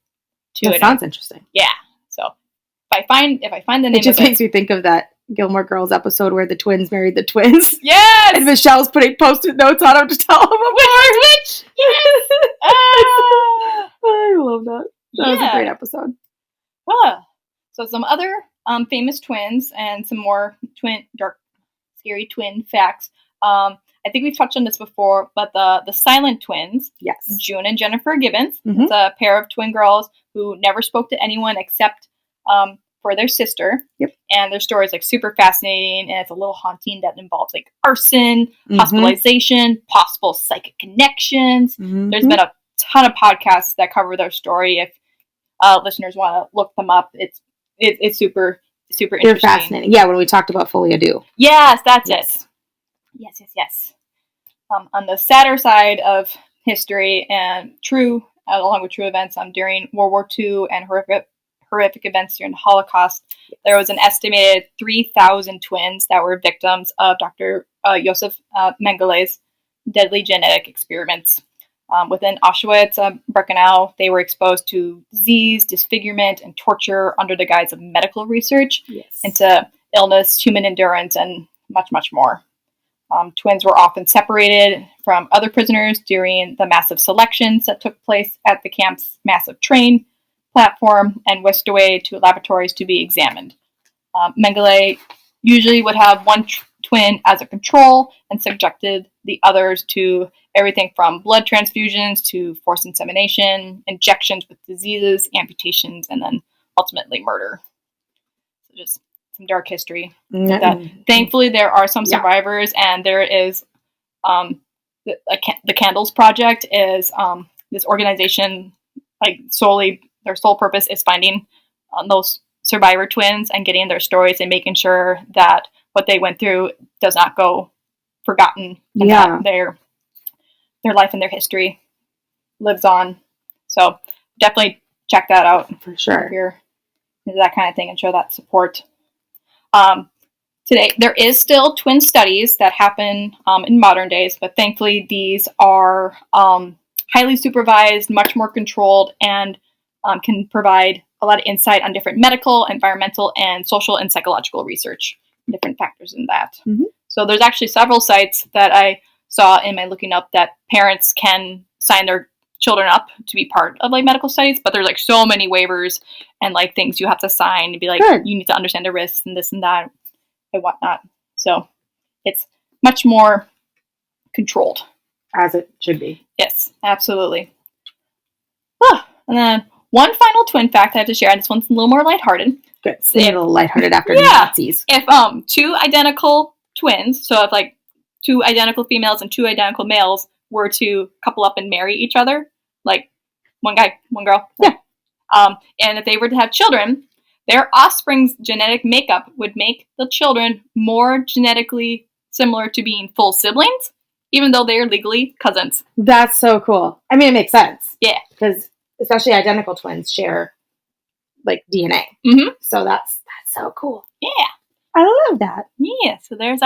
to it. That sounds interesting. Yeah. So if I find the name, it just makes me think of that Gilmore Girls episode where the twins married the twins. Yes! And Michelle's putting post-it notes on them to tell them apart. Which? Yes! I love that. That was a great episode. So some other famous twins and some more dark, scary twin facts. I think we've touched on this before, but the silent twins, June and Jennifer Gibbons, it's a pair of twin girls who never spoke to anyone except for their sister. And their story is like super fascinating, and it's a little haunting that involves like arson, hospitalization, possible psychic connections. There's been a ton of podcasts that cover their story. If listeners want to look them up, it's super interesting. They're fascinating. Yeah, when we talked about Folie à Deux. Yes, that's it. Yes. On the sadder side of history and along with true events, during World War II and horrific events during the Holocaust, there was an estimated 3,000 twins that were victims of Dr. Josef Mengelé's deadly genetic experiments. Within Auschwitz, Birkenau, they were exposed to disease, disfigurement, and torture under the guise of medical research into illness, human endurance, and much, much more. Twins were often separated from other prisoners during the massive selections that took place at the camp's massive train platform and whisked away to laboratories to be examined. Mengele usually would have one twin as a control and subjected the others to everything from blood transfusions to forced insemination, injections with diseases, amputations, and then ultimately murder. So just some dark history. Thankfully, there are some survivors, and there is the Candles Project is this organization, like solely their sole purpose is finding those survivor twins and getting their stories and making sure that what they went through does not go forgotten, and that their life and their history lives on. So definitely check that out For sure. if you're into that kind of thing and show that support. Today, there is still twin studies that happen in modern days, but thankfully these are highly supervised, much more controlled, and can provide a lot of insight on different medical, environmental, and social and psychological research, different factors in that. Mm-hmm. So there's actually several sites that I saw in my looking up that parents can sign their children up to be part of like medical studies, but there's like so many waivers and like things you have to sign and be like, Good. You need to understand the risks and this and that and whatnot. So it's much more controlled. As it should be. Yes, absolutely. And then one final twin fact I have to share, and this one's a little more lighthearted. Good. A little lighthearted after Nazis. If two identical twins, so if like two identical females and two identical males were to couple up and marry each other, like one guy, one girl. Yeah. And if they were to have children, their offspring's genetic makeup would make the children more genetically similar to being full siblings, even though they are legally cousins. That's so cool. I mean, it makes sense. Yeah. Because especially identical twins share like DNA. Mm-hmm. So that's so cool. Yeah. I love that. Yeah. So there's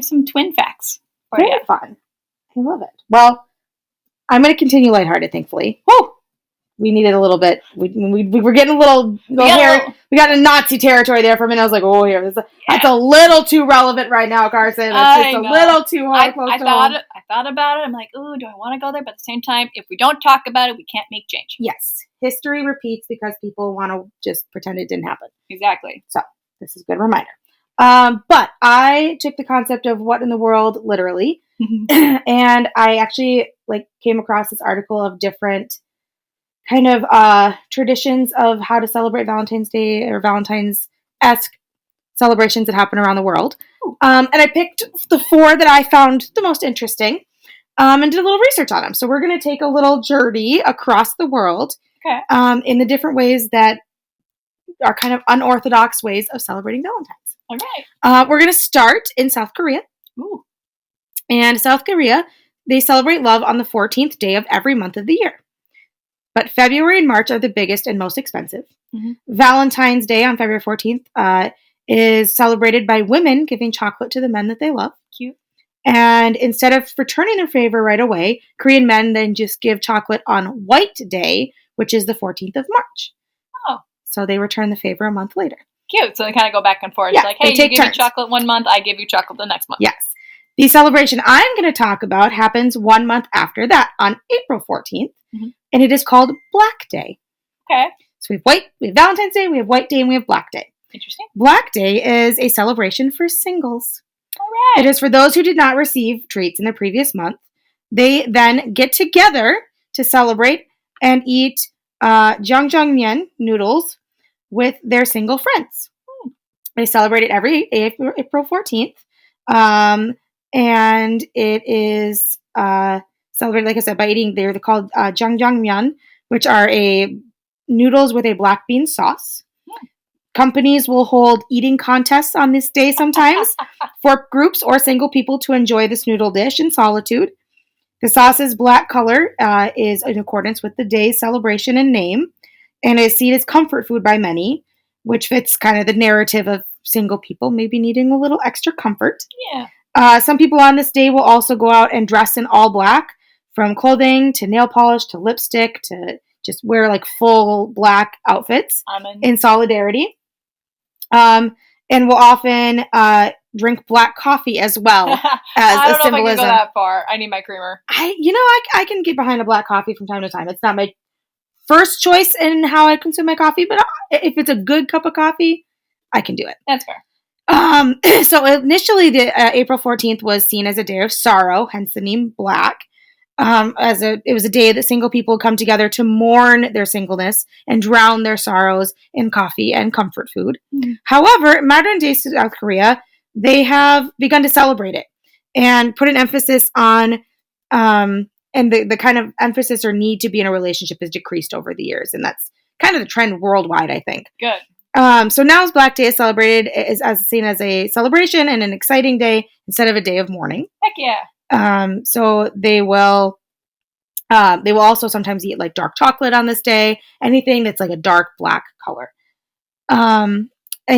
some twin facts for Very you. fun. I love it. Well, I'm going to continue lighthearted, thankfully. Woo! We needed a little bit. We were getting a little hair. We got in Nazi territory there for a minute. I was like, oh, here. That's a little too relevant right now, Carson. That's just a little too hard. I thought about it. I'm like, ooh, do I want to go there? But at the same time, if we don't talk about it, we can't make change. Yes. History repeats because people want to just pretend it didn't happen. Exactly. So this is a good reminder. But I took the concept of what in the world literally, and I actually came across this article of different kind of traditions of how to celebrate Valentine's Day or Valentine's-esque celebrations that happen around the world. And I picked the 4 that I found the most interesting and did a little research on them. So we're going to take a little journey across the world in the different ways that are kind of unorthodox ways of celebrating Valentine's. All right. We're going to start in South Korea. Ooh. And South Korea, they celebrate love on the 14th day of every month of the year. But February and March are the biggest and most expensive. Mm-hmm. Valentine's Day on February 14th is celebrated by women giving chocolate to the men that they love. Cute. And instead of returning their favor right away, Korean men then just give chocolate on White Day, which is the 14th of March. Oh. So they return the favor a month later. Cute. So they kind of go back and forth. Yeah, like, hey, you give me chocolate one month, I give you chocolate the next month. Yes. The celebration I'm going to talk about happens 1 month after that, on April 14th, and it is called Black Day. Okay. So we have Valentine's Day, we have White Day, and we have Black Day. Interesting. Black Day is a celebration for singles. All right. It is for those who did not receive treats in the previous month. They then get together to celebrate and eat jjajangmyeon noodles with their single friends. They celebrate it every April 14th. And it is celebrated, like I said, by eating, they're called jjajangmyeon, which are noodles with a black bean sauce. Companies will hold eating contests on this day sometimes for groups or single people to enjoy this noodle dish in solitude. The sauce's black color is in accordance with the day's celebration and name, and is seen as comfort food by many, which fits kind of the narrative of single people maybe needing a little extra comfort. Yeah. Some people on this day will also go out and dress in all black, from clothing to nail polish to lipstick to just wear full black outfits in solidarity. And will often drink black coffee as well as I don't a symbolism. know if I can go that far. I need my creamer. I can get behind a black coffee from time to time. It's not my first choice in how I consume my coffee, but if it's a good cup of coffee, I can do it. That's fair. So initially, the April 14th was seen as a day of sorrow, hence the name Black. It was a day that single people come together to mourn their singleness and drown their sorrows in coffee and comfort food. Mm-hmm. However, modern day South Korea, they have begun to celebrate it and put an emphasis on, and the kind of emphasis or need to be in a relationship has decreased over the years, and that's kind of the trend worldwide, I think. Good. So now Black Day is celebrated as seen as a celebration and an exciting day instead of a day of mourning. Heck yeah. So they will They will also sometimes eat like dark chocolate on this day, anything that's like a dark black color. In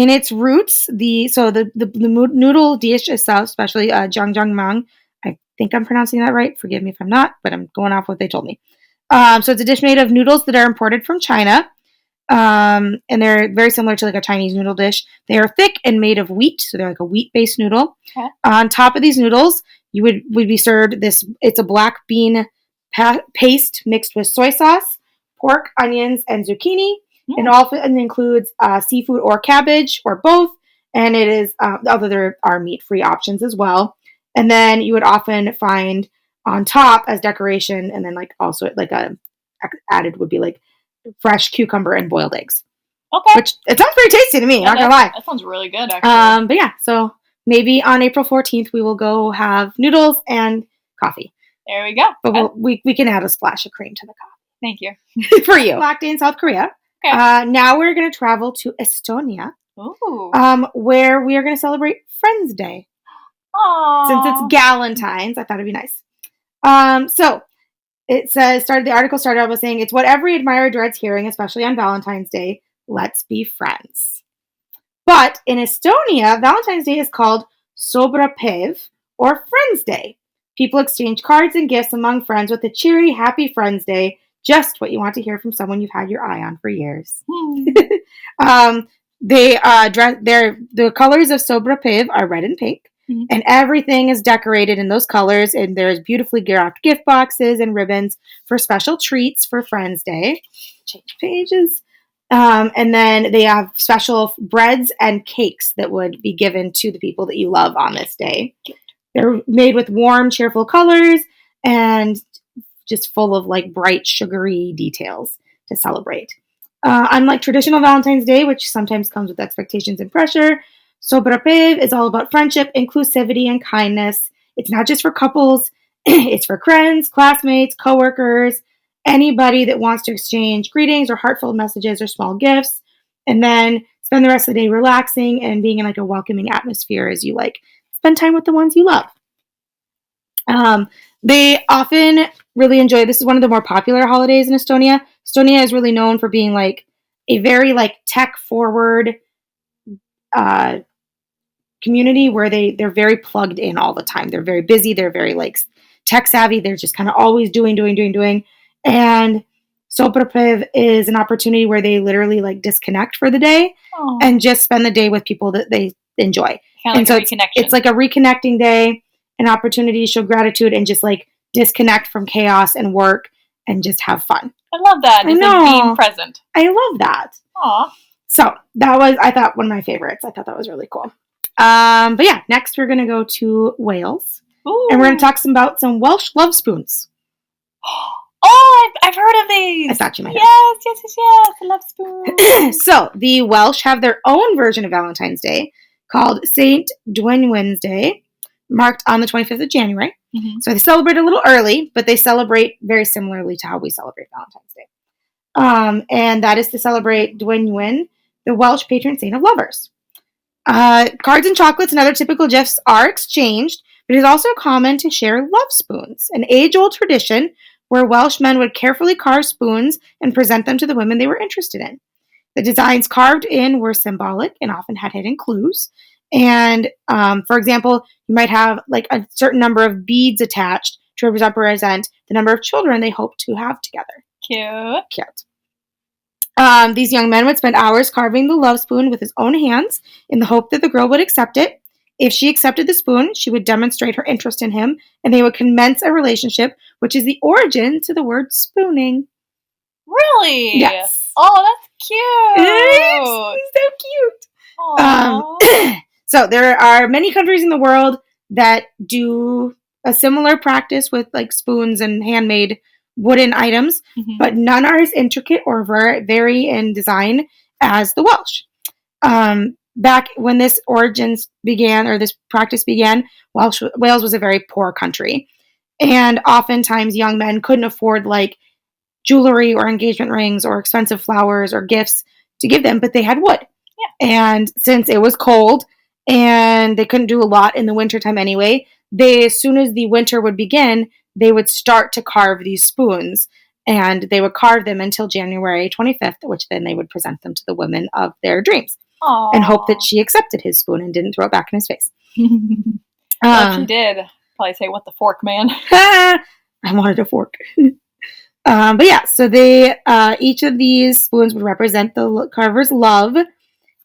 its roots, the noodle dish itself, especially jjajangmyeon, I think I'm pronouncing that right. Forgive me if I'm not, but I'm going off what they told me. So it's a dish made of noodles that are imported from China. And they're very similar to like a Chinese noodle dish. They are thick and made of wheat, so they're like a wheat-based noodle. Okay. On top of these noodles, you would be served this. It's a black bean paste mixed with soy sauce, pork, onions, and zucchini. And often includes seafood or cabbage or both. And it is although there are meat-free options as well. And then you would often find on top as decoration, and then like also like a added would be like fresh cucumber and boiled eggs. Okay. Which, it sounds pretty tasty to me, Yeah, not gonna lie. That sounds really good, actually. But yeah, so maybe on April 14th, we will go have noodles and coffee. There we go. But we can add a splash of cream to the coffee. Thank you. For you. Black Day in South Korea. Okay. Now we're going to travel to Estonia. Ooh. Where we are going to celebrate Friends Day. Aww. Since it's Galentine's, I thought it'd be nice. So it says, the article started out by saying, it's what every admirer dreads hearing, especially on Valentine's Day. Let's be friends. But in Estonia, Valentine's Day is called Sobrapev, or Friends Day. People exchange cards and gifts among friends with a cheery, happy Friends Day. Just what you want to hear from someone you've had your eye on for years. They the colors of Sobrapev are red and pink. Mm-hmm. And everything is decorated in those colors, and there's beautifully wrapped gift boxes and ribbons for special treats for Friends Day. Change pages. And then they have special breads and cakes that would be given to the people that you love on this day. They're made with warm, cheerful colors and just full of like bright, sugary details to celebrate. Unlike traditional Valentine's Day, which sometimes comes with expectations and pressure, Sobrapev is all about friendship, inclusivity, and kindness. It's not just for couples. It's for friends, classmates, coworkers, anybody that wants to exchange greetings or heartfelt messages or small gifts, and then spend the rest of the day relaxing and being in like a welcoming atmosphere as you like spend time with the ones you love. They often really enjoy, this is one of the more popular holidays in Estonia. Estonia is really known for being like a very like tech forward community where they're very plugged in all the time. They're very busy. They're very like tech savvy. They're just kind of always doing. And Sobrapev is an opportunity where they literally like disconnect for the day and just spend the day with people that they enjoy. Kind of and like so it's like a reconnecting day, an opportunity to show gratitude and just like disconnect from chaos and work and just have fun. I love that. Just like being present. I love that. Aw. So that was, I thought, one of my favorites. I thought that was really cool. But yeah, next we're going to go to Wales. Ooh. And we're going to talk about some Welsh love spoons. Oh, I've heard of these. I thought you might have. Yes. I love spoons. So the Welsh have their own version of Valentine's Day called St. Dwynwen's Day, marked on the 25th of January. Mm-hmm. So they celebrate a little early, but they celebrate very similarly to how we celebrate Valentine's Day. And that is to celebrate Dwynwen, the Welsh patron saint of lovers. Cards and chocolates and other typical gifts are exchanged, but it is also common to share love spoons, an age-old tradition where Welsh men would carefully carve spoons and present them to the women they were interested in. The designs carved in were symbolic and often had hidden clues. And, for example, you might have like a certain number of beads attached to represent the number of children they hope to have together. Cute. These young men would spend hours carving the love spoon with his own hands in the hope that the girl would accept it. If she accepted the spoon, she would demonstrate her interest in him, and they would commence a relationship, which is the origin to the word spooning. Really? Yes. Oh, that's cute. It's so cute. So there are many countries in the world that do a similar practice with like spoons and handmade wooden items, but none are as intricate or vary in design as the Welsh. Back when this origins began, or this practice began, Wales was a very poor country. And oftentimes young men couldn't afford like jewelry or engagement rings or expensive flowers or gifts to give them, but they had wood. Yeah. And since it was cold and they couldn't do a lot in the wintertime anyway, as soon as the winter would begin, they would start to carve these spoons, and they would carve them until January 25th, which then they would present them to the woman of their dreams. Aww. And hope that she accepted his spoon and didn't throw it back in his face. Well, if she did, probably say, "What the fork, man?" I wanted a fork. But yeah, so they each of these spoons would represent the carver's love,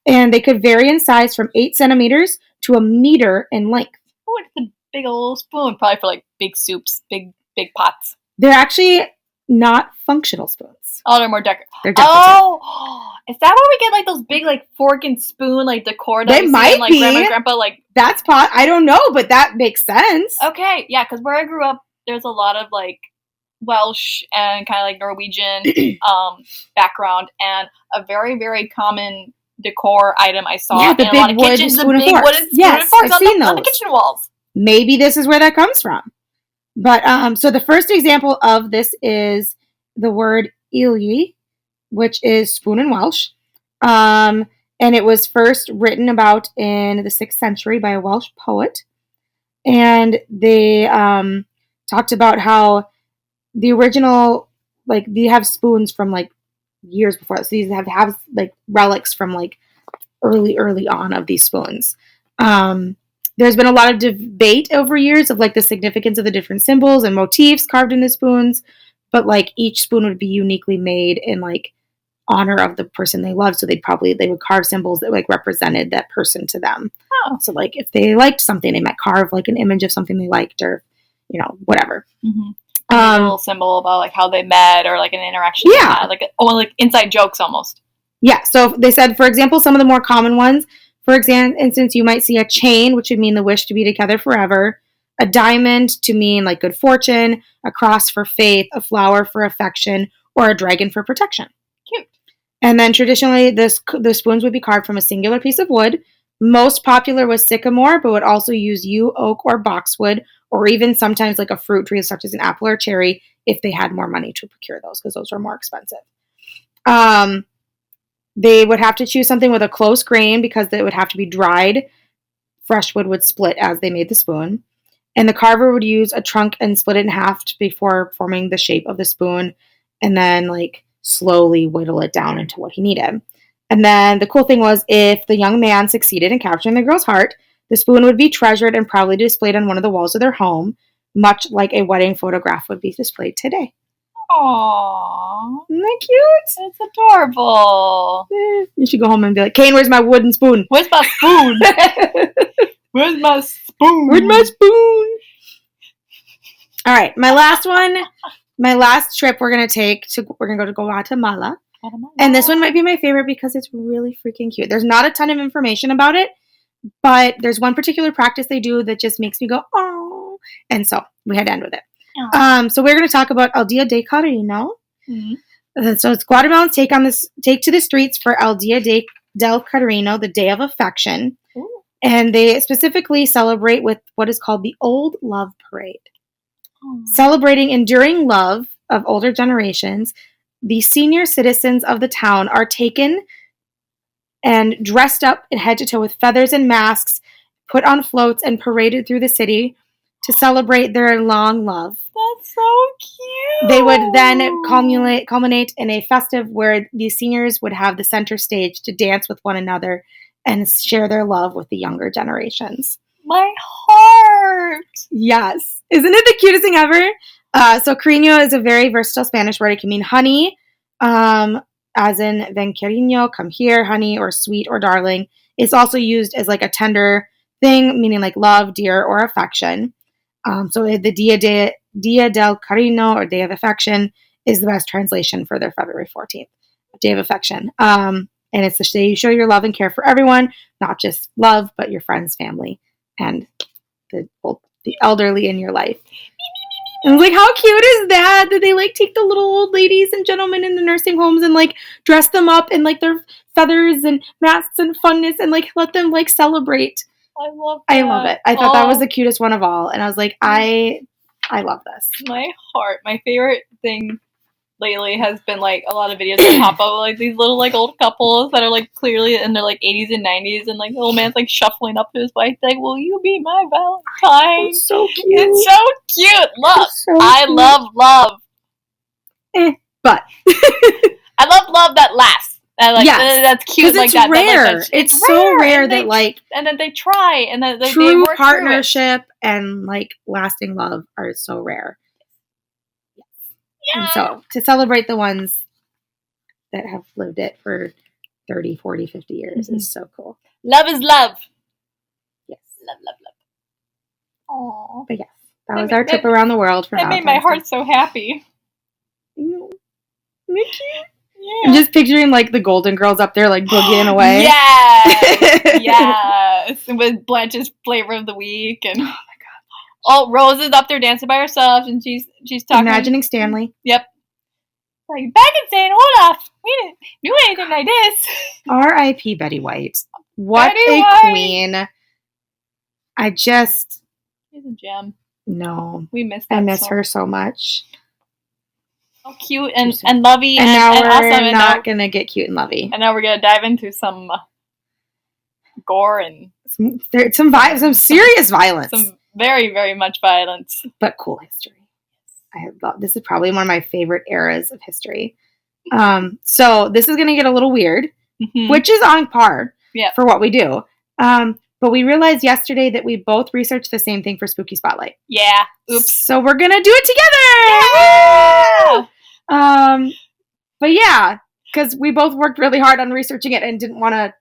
and they could vary in size from 8 centimeters to a meter in length. Oh, it's a big old spoon, probably for like big soups, big pots. They're actually not functional spoons. Oh, they're more decorative. They're decorative. Oh, is that where we get like those big like fork and spoon like decor that they might in, like be. grandma and grandpa like? That's pot. I don't know, but that makes sense. Okay, yeah, because where I grew up, there's a lot of like Welsh and kind of like Norwegian background, and a very, very common decor item I saw in a lot of kitchens, the big wooden spoon and forks on the kitchen walls. Maybe this is where that comes from. But so the first example of this is the word ilyi, which is spoon in Welsh. And it was first written about in the 6th century by a Welsh poet. And they talked about how the original, like, they have spoons from, like, years before. So these have like, relics from, like, early on of these spoons. There's been a lot of debate over years of, like, the significance of the different symbols and motifs carved in the spoons. But, like, each spoon would be uniquely made in, like, honor of the person they loved. So they would carve symbols that, like, represented that person to them. Oh. So, like, if they liked something, they might carve, like, an image of something they liked, or, you know, whatever. Mm-hmm. A little symbol about, like, how they met, or, like, an interaction. Yeah. Like inside jokes almost. Yeah. So they said, for example, some of the more common ones, for instance, you might see a chain, which would mean the wish to be together forever, a diamond to mean, like, good fortune, a cross for faith, a flower for affection, or a dragon for protection. Cute. And then traditionally, the spoons would be carved from a singular piece of wood. Most popular was sycamore, but would also use yew, oak, or boxwood, or even sometimes like a fruit tree such as an apple or cherry if they had more money to procure those, because those were more expensive. They would have to choose something with a close grain because it would have to be dried. Fresh wood would split as they made the spoon. And the carver would use a trunk and split it in half before forming the shape of the spoon, and then, like, slowly whittle it down into what he needed. And then the cool thing was, if the young man succeeded in capturing the girl's heart, the spoon would be treasured and probably displayed on one of the walls of their home, much like a wedding photograph would be displayed today. Aww. Isn't that cute? It's adorable. You should go home and be like, Kane, where's my wooden spoon? Where's my spoon? Where's my spoon? Where's my spoon? All right, my last one. My last trip we're going to go to Guatemala. And this one might be my favorite because it's really freaking cute. There's not a ton of information about it, but there's one particular practice they do that just makes me go, oh. And so we had to end with it. So we're going to talk about El Dia de Carino. Mm-hmm. So it's Guatemalans take to the streets for El Dia del Carino, the Day of Affection. Ooh. And they specifically celebrate with what is called the Old Love Parade. Celebrating enduring love of older generations, the senior citizens of the town are taken and dressed up in head to toe with feathers and masks, put on floats, and paraded through the city to celebrate their long love. That's so cute. They would then culminate in a festive where the seniors would have the center stage to dance with one another and share their love with the younger generations. My heart. Yes. Isn't it the cutest thing ever? So cariño is a very versatile Spanish word. It can mean honey, as in ven cariño, come here, honey, or sweet or darling. It's also used as, like, a tender thing, meaning, like, love, dear, or affection. So the Dia del Carino, or Day of Affection, is the best translation for their February 14th, Day of Affection. And it's the day you show your love and care for everyone, not just love, but your friends, family, and the elderly in your life. And, like, how cute is that they, like, take the little old ladies and gentlemen in the nursing homes and, like, dress them up in, like, their feathers and masks and funness and, like, let them, like, celebrate. I love that. I love it. I thought that was the cutest one of all. And I was like, I love this. My heart. My favorite thing lately has been like a lot of videos that pop up like these little like old couples that are like clearly in their like 80s and 90s, and like the old man's like shuffling up to his wife like, "Will you be my Valentine?" It's so cute. It's so cute. Love. So I cute. love love. But I love love that lasts. Like, yes, that's cute. Like it's that. Rare. It's so rare and that like, and then they try, and then they true work partnership and like lasting love are so rare. Yeah. And so to celebrate the ones that have lived it for 30, 40, 50 years is so cool. Love is love. Yes. Love, love, love. Aww. But yes, that was our trip around the world for Valentine's It made my heart so happy. Me too. Yeah. I'm just picturing like the Golden Girls up there like boogieing away. Yes. Yes. With Blanche's flavor of the week, and oh my god. Oh, Rose is up there dancing by herself, and she's talking. Imagining Stanley. Yep. Like back in St. Olaf, we didn't do anything like this. R.I.P. Betty White. What Betty a White. Queen. She's a gem. No. We miss that. I miss her so much. So cute and lovey and now we're awesome. Not gonna get cute and lovey. And now we're gonna dive into some gore and some serious violence. Some very, very much violence, but cool history. This is probably one of my favorite eras of history. So this is gonna get a little weird, which is on par for what we do. But we realized yesterday that we both researched the same thing for Spooky Spotlight. Yeah. Oops. So we're gonna do it together. Yeah! But yeah, because we both worked really hard on researching it and didn't want to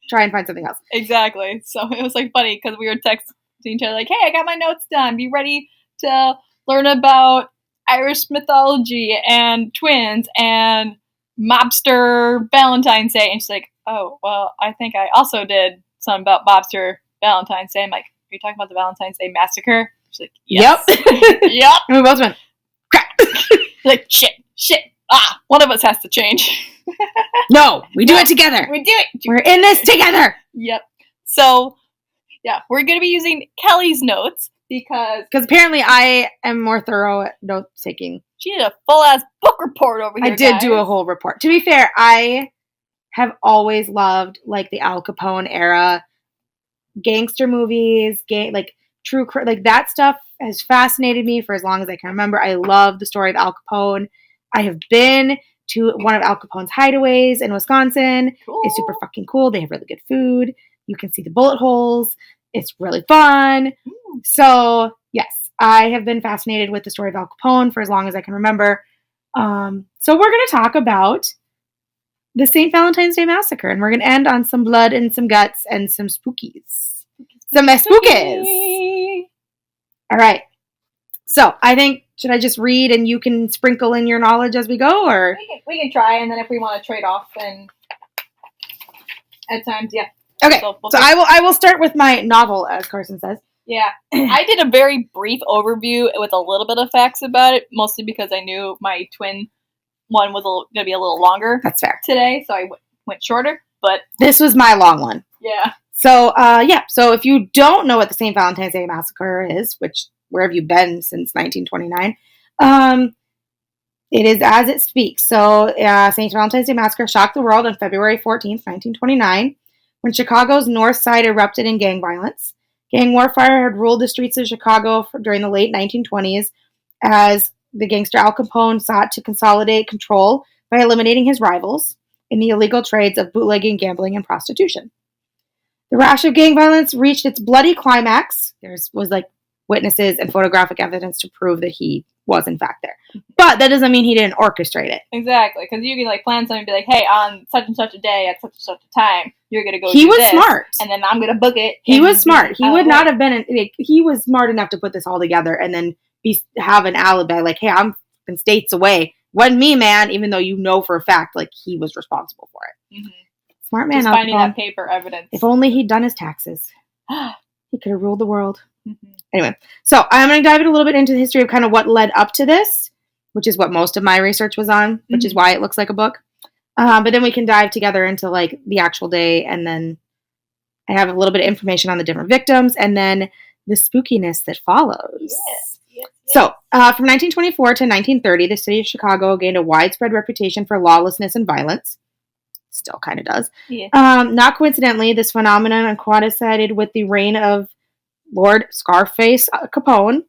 try and find something else. Exactly. So it was like funny because we were texting each other like, "Hey, I got my notes done. Be ready to learn about Irish mythology and twins and mobster Valentine's Day." And she's like, "Oh, well, I think I also did something about mobster Valentine's Day." I'm like, "Are you talking about the Valentine's Day massacre?" She's like, "Yes." Yep. Yep. And we both went, crap. Like, shit. One of us has to change. No, we do it together. We do it. We're in this together. Yep. So, yeah, we're going to be using Kelly's notes because apparently I am more thorough at note taking. She did a full-ass book report over here, I did do a whole report. To be fair, I have always loved, like, the Al Capone era, gangster movies, like, true, like, that stuff has fascinated me for as long as I can remember. I love the story of Al Capone. I have been to one of Al Capone's hideaways in Wisconsin. Cool. It's super fucking cool. They have really good food. You can see the bullet holes. It's really fun. So, yes, I have been fascinated with the story of Al Capone for as long as I can remember. So we're going to talk about the St. Valentine's Day Massacre, and we're going to end on some blood and some guts and some spookies. Some spookies. All right. So, I think, should I just read and you can sprinkle in your knowledge as we go, or? We can try, and then if we want to trade off, then at times, yeah. Okay, so I will start with my novel, as Carson says. Yeah, I did a very brief overview with a little bit of facts about it, mostly because I knew my twin one was going to be a little longer. That's fair. Today, so I went shorter, but this was my long one. Yeah. So, so if you don't know what the St. Valentine's Day Massacre is, which, where have you been since 1929? It is as it speaks. So, St. Valentine's Day Massacre shocked the world on February 14th, 1929, when Chicago's north side erupted in gang violence. Gang warfare had ruled the streets of Chicago during the late 1920s as the gangster Al Capone sought to consolidate control by eliminating his rivals in the illegal trades of bootlegging, gambling, and prostitution. The rash of gang violence reached its bloody climax. There was like witnesses and photographic evidence to prove that he was in fact there. But that doesn't mean he didn't orchestrate it. Exactly, because you can like plan something and be like, "Hey, on such and such a day at such and such a time, you're gonna go." He was smart, and then I'm gonna book it. He was smart. He would not have been. He was smart enough to put this all together and then have an alibi. Like, "Hey, I'm in states away. Wasn't me, man." Even though you know for a fact, like, he was responsible for it. Mm-hmm. Smart man. Just finding that paper evidence. If only he'd done his taxes, he could have ruled the world. Mm-hmm. Anyway, so I'm going to dive a little bit into the history of kind of what led up to this, which is what most of my research was on, which is why it looks like a book. But then we can dive together into like the actual day, and then I have a little bit of information on the different victims, and then the spookiness that follows. Yes. Yes. So, from 1924 to 1930, the city of Chicago gained a widespread reputation for lawlessness and violence. Still kind of does. Yeah. Not coincidentally, this phenomenon coincided with the reign of Lord Scarface Capone,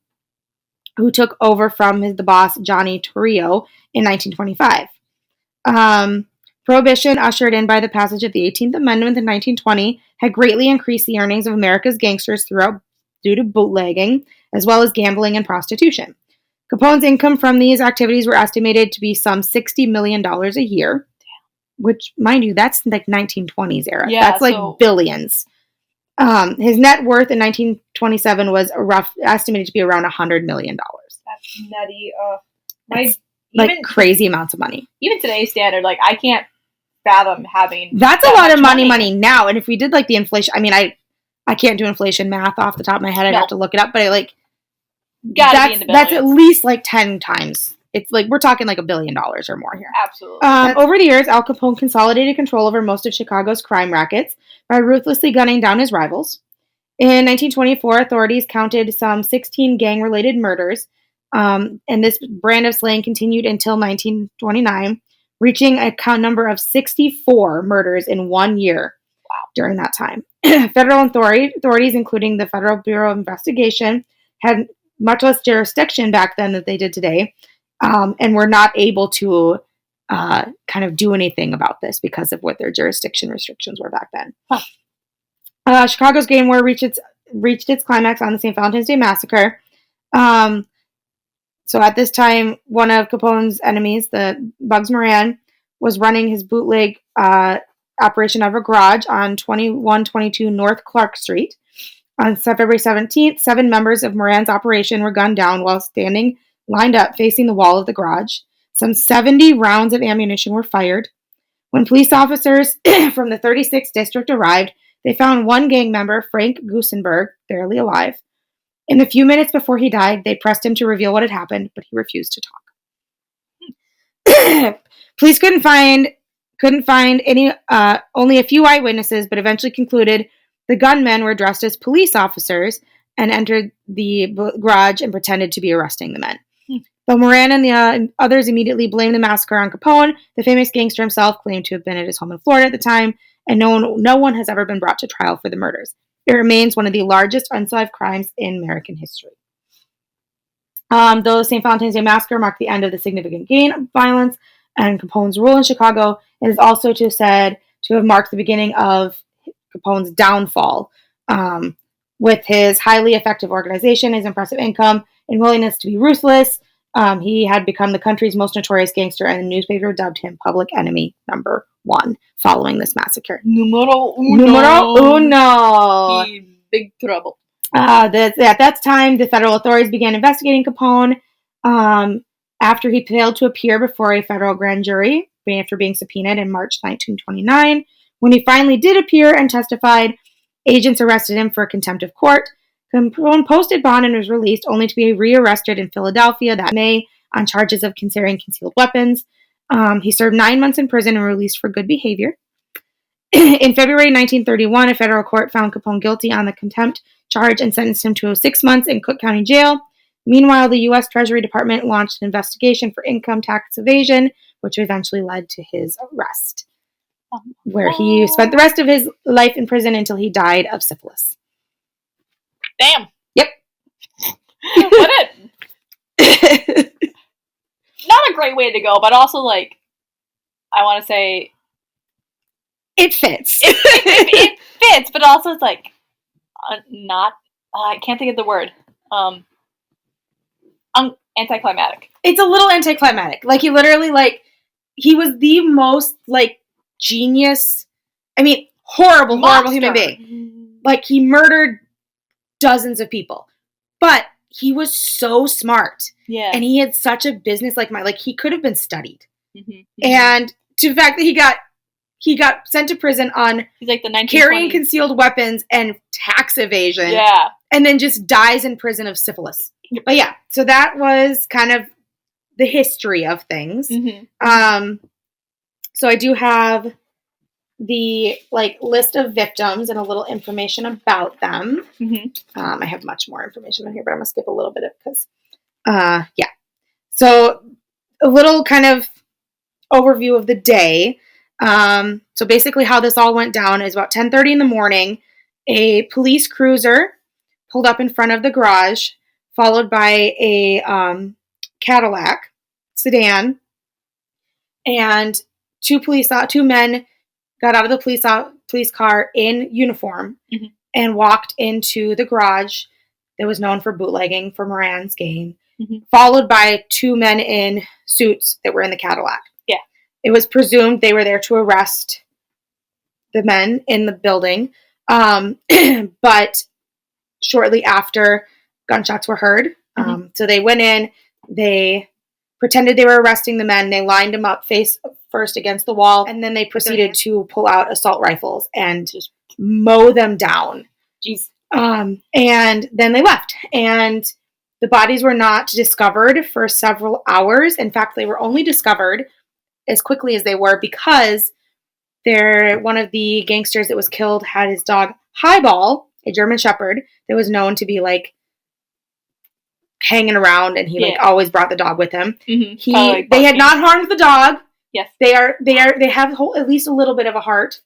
who took over from the boss Johnny Torrio in 1925. Prohibition, ushered in by the passage of the 18th Amendment in 1920, had greatly increased the earnings of America's gangsters throughout due to bootlegging, as well as gambling and prostitution. Capone's income from these activities were estimated to be some $60 million a year, which, mind you, that's like 1920s era. Yeah, that's like billions. His net worth in 1927 was estimated to be around $100 million. That's nutty. Crazy amounts of money. Even today's standard, like, I can't fathom having that's a lot of money now. And if we did like the inflation, I mean, I can't do inflation math off the top of my head. I'd have to look it up, but that's at least like 10 times. It's like we're talking like $1 billion or more here. Absolutely. Over the years, Al Capone consolidated control over most of Chicago's crime rackets by ruthlessly gunning down his rivals. In 1924, authorities counted some 16 gang-related murders, and this brand of slaying continued until 1929, reaching a number of 64 murders in 1 year. Wow. During that time. Federal authorities, including the Federal Bureau of Investigation, had much less jurisdiction back then than they did today, and were not able to kind of do anything about this because of what their jurisdiction restrictions were back then. Huh. Chicago's gang war reached its climax on the St. Valentine's Day Massacre. So at this time, one of Capone's enemies, the Bugs Moran, was running his bootleg operation out of a garage on 2122 North Clark Street. On February 17th, 7 members of Moran's operation were gunned down while standing lined up facing the wall of the garage. Some 70 rounds of ammunition were fired. When police officers from the 36th district arrived, they found one gang member, Frank Gusenberg, barely alive. In the few minutes before he died, they pressed him to reveal what had happened, but he refused to talk. Police couldn't find any, only a few eyewitnesses, but eventually concluded the gunmen were dressed as police officers and entered the garage and pretended to be arresting the men. Though Moran and the others immediately blamed the massacre on Capone, the famous gangster himself claimed to have been at his home in Florida at the time, and no one has ever been brought to trial for the murders. It remains one of the largest unsolved crimes in American history. Though the St. Valentine's Day Massacre marked the end of the significant gain of violence and Capone's rule in Chicago, it is also said to have marked the beginning of Capone's downfall. With his highly effective organization, his impressive income, and willingness to be ruthless, he had become the country's most notorious gangster, and the newspaper dubbed him Public Enemy number 1 following this massacre. Numero uno. Big trouble. At that time, the federal authorities began investigating Capone after he failed to appear before a federal grand jury after being subpoenaed in March 1929. When he finally did appear and testified, agents arrested him for contempt of court. Capone posted bond and was released, only to be rearrested in Philadelphia that May on charges of carrying concealed weapons. He served 9 months in prison and released for good behavior. In February 1931, a federal court found Capone guilty on the contempt charge and sentenced him to 6 months in Cook County Jail. Meanwhile, the U.S. Treasury Department launched an investigation for income tax evasion, which eventually led to his arrest, where he spent the rest of his life in prison until he died of syphilis. Damn. Yep. What not a great way to go, but also, like, I want to say... It fits. It fits, but also it's, like, not... I can't think of the word. Anticlimactic. It's a little anticlimactic. Like, he literally, like... He was the most, like, genius... I mean, horrible human being. Like, he murdered dozens of people. But he was so smart. Yeah. And he had such a business-like mind. Like, he could have been studied. Mm-hmm. And to the fact that he got sent to prison on he's like the carrying concealed weapons and tax evasion. Yeah. And then just dies in prison of syphilis. But yeah, so that was kind of the history of things. Mm-hmm. So I do have the list of victims and a little information about them. Mm-hmm. I have much more information on here, but I'm gonna skip a little bit because Yeah. So a little kind of overview of the day. So basically how this all went down is about 10:30 in the morning, a police cruiser pulled up in front of the garage, followed by a Cadillac sedan, and two men got out of the police car in uniform and walked into the garage that was known for bootlegging for Moran's game, followed by two men in suits that were in the Cadillac. Yeah. It was presumed they were there to arrest the men in the building, but shortly after, gunshots were heard. So they went in, they pretended they were arresting the men, they lined them up face first against the wall, and then they proceeded to pull out assault rifles and just mow them down. Jeez. And then they left. And the bodies were not discovered for several hours. In fact, they were only discovered as quickly as they were because one of the gangsters that was killed had his dog Highball, a German Shepherd, that was known to be like hanging around, and he always brought the dog with him. They had not harmed the dog. Yes, they have at least a little bit of a heart.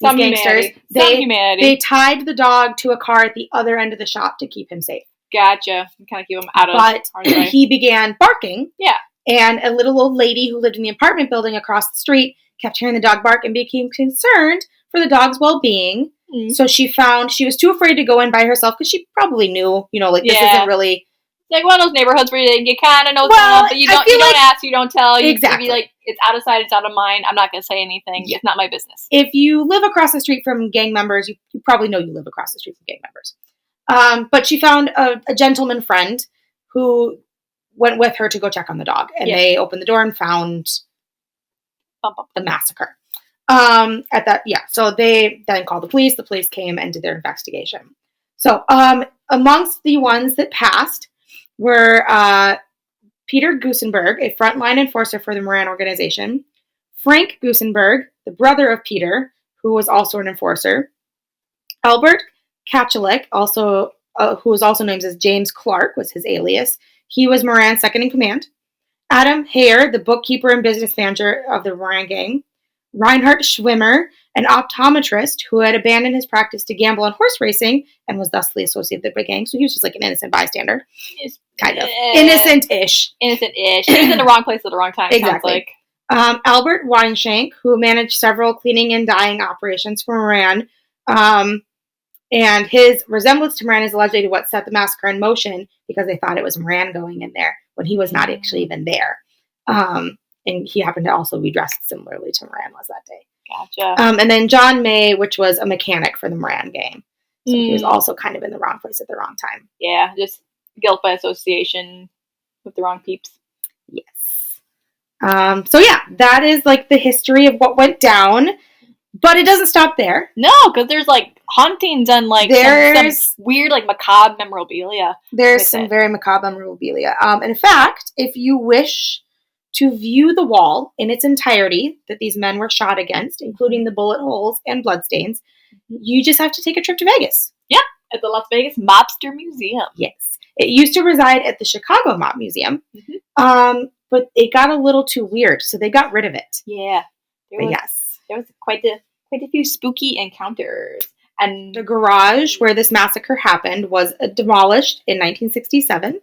Some gangsters. Humanity. They tied the dog to a car at the other end of the shop to keep him safe. Gotcha. Kind of keep him out of. But he began barking. Yeah. And a little old lady who lived in the apartment building across the street kept hearing the dog bark and became concerned for the dog's well-being. So she was too afraid to go in by herself because she probably knew, this isn't really like one of those neighborhoods where you kind of know someone, but you don't ask, you don't tell. Exactly. You be like, it's out of sight, it's out of mind. I'm not going to say anything. Yeah. It's not my business. If you live across the street from gang members, you probably know you live across the street from gang members. But she found a gentleman friend who went with her to go check on the dog, and they opened the door and found the massacre. So they then called the police. The police came and did their investigation. So amongst the ones that passed were Peter Gusenberg, a frontline enforcer for the Moran organization, Frank Gusenberg, the brother of Peter, who was also an enforcer, Albert Kachalik, also who was also named as James Clark, was his alias. He was Moran's second in command. Adam Hayer, the bookkeeper and business manager of the Moran gang. Reinhard Schwimmer, an optometrist who had abandoned his practice to gamble on horse racing and was thusly associated with the gang. So he was just like an innocent bystander. Kind of. Innocent-ish. Innocent-ish. He was in the wrong place at the wrong time. Exactly. Albert Weinshank, who managed several cleaning and dyeing operations for Moran. And his resemblance to Moran is allegedly what set the massacre in motion because they thought it was Moran going in there when he was not actually even there. And he happened to also be dressed similarly to Moran was that day. Gotcha. And then John May, which was a mechanic for the Moran gang. So he was also kind of in the wrong place at the wrong time. Yeah, just guilt by association with the wrong peeps. Yes. So yeah, that is like the history of what went down. But it doesn't stop there. No, because there's like hauntings and like some weird like macabre memorabilia. There's some very macabre memorabilia. And in fact, if you wish to view the wall in its entirety that these men were shot against, including the bullet holes and bloodstains, you just have to take a trip to Vegas. Yeah, at the Las Vegas Mobster Museum. Yes. It used to reside at the Chicago Mob Museum, but it got a little too weird, so they got rid of it. Yeah. There was quite a few spooky encounters. And the garage where this massacre happened was demolished in 1967.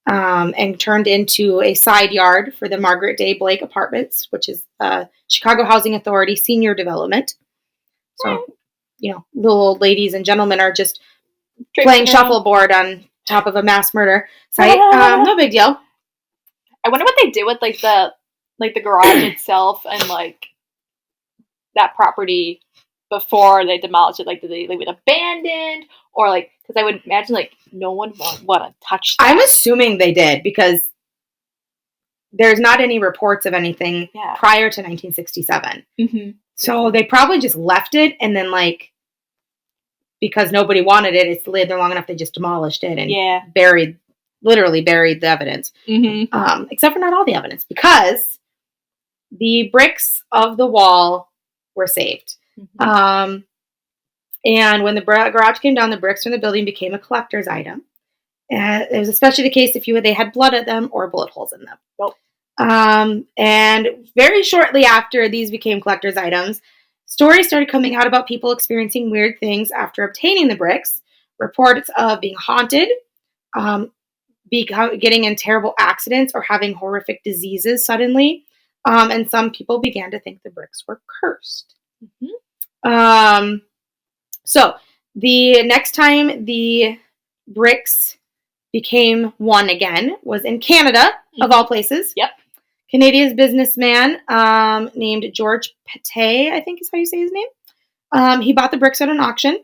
And turned into a side yard for the Margaret Day Blake Apartments, which is Chicago Housing Authority senior development. So, little old ladies and gentlemen are just playing shuffleboard on top of a mass murder site. No big deal. I wonder what they did with the garage itself and like that property before they demolished it. Like, did they leave it abandoned or like? Because I would imagine, like, no one would want to touch that. I'm assuming they did, because there's not any reports of anything prior to 1967. So they probably just left it, and then, like, because nobody wanted it, it's laid there long enough, they just demolished it and literally buried the evidence. Except for not all the evidence, because the bricks of the wall were saved. And when the garage came down, the bricks from the building became a collector's item. It was especially the case if they had blood at them or bullet holes in them. Nope. And very shortly after these became collector's items, stories started coming out about people experiencing weird things after obtaining the bricks. Reports of being haunted, getting in terrible accidents, or having horrific diseases suddenly. And some people began to think the bricks were cursed. Mm-hmm. So the next time the bricks became one again was in Canada, of all places. Yep. Canadian businessman named George Pate, I think is how you say his name. He bought the bricks at an auction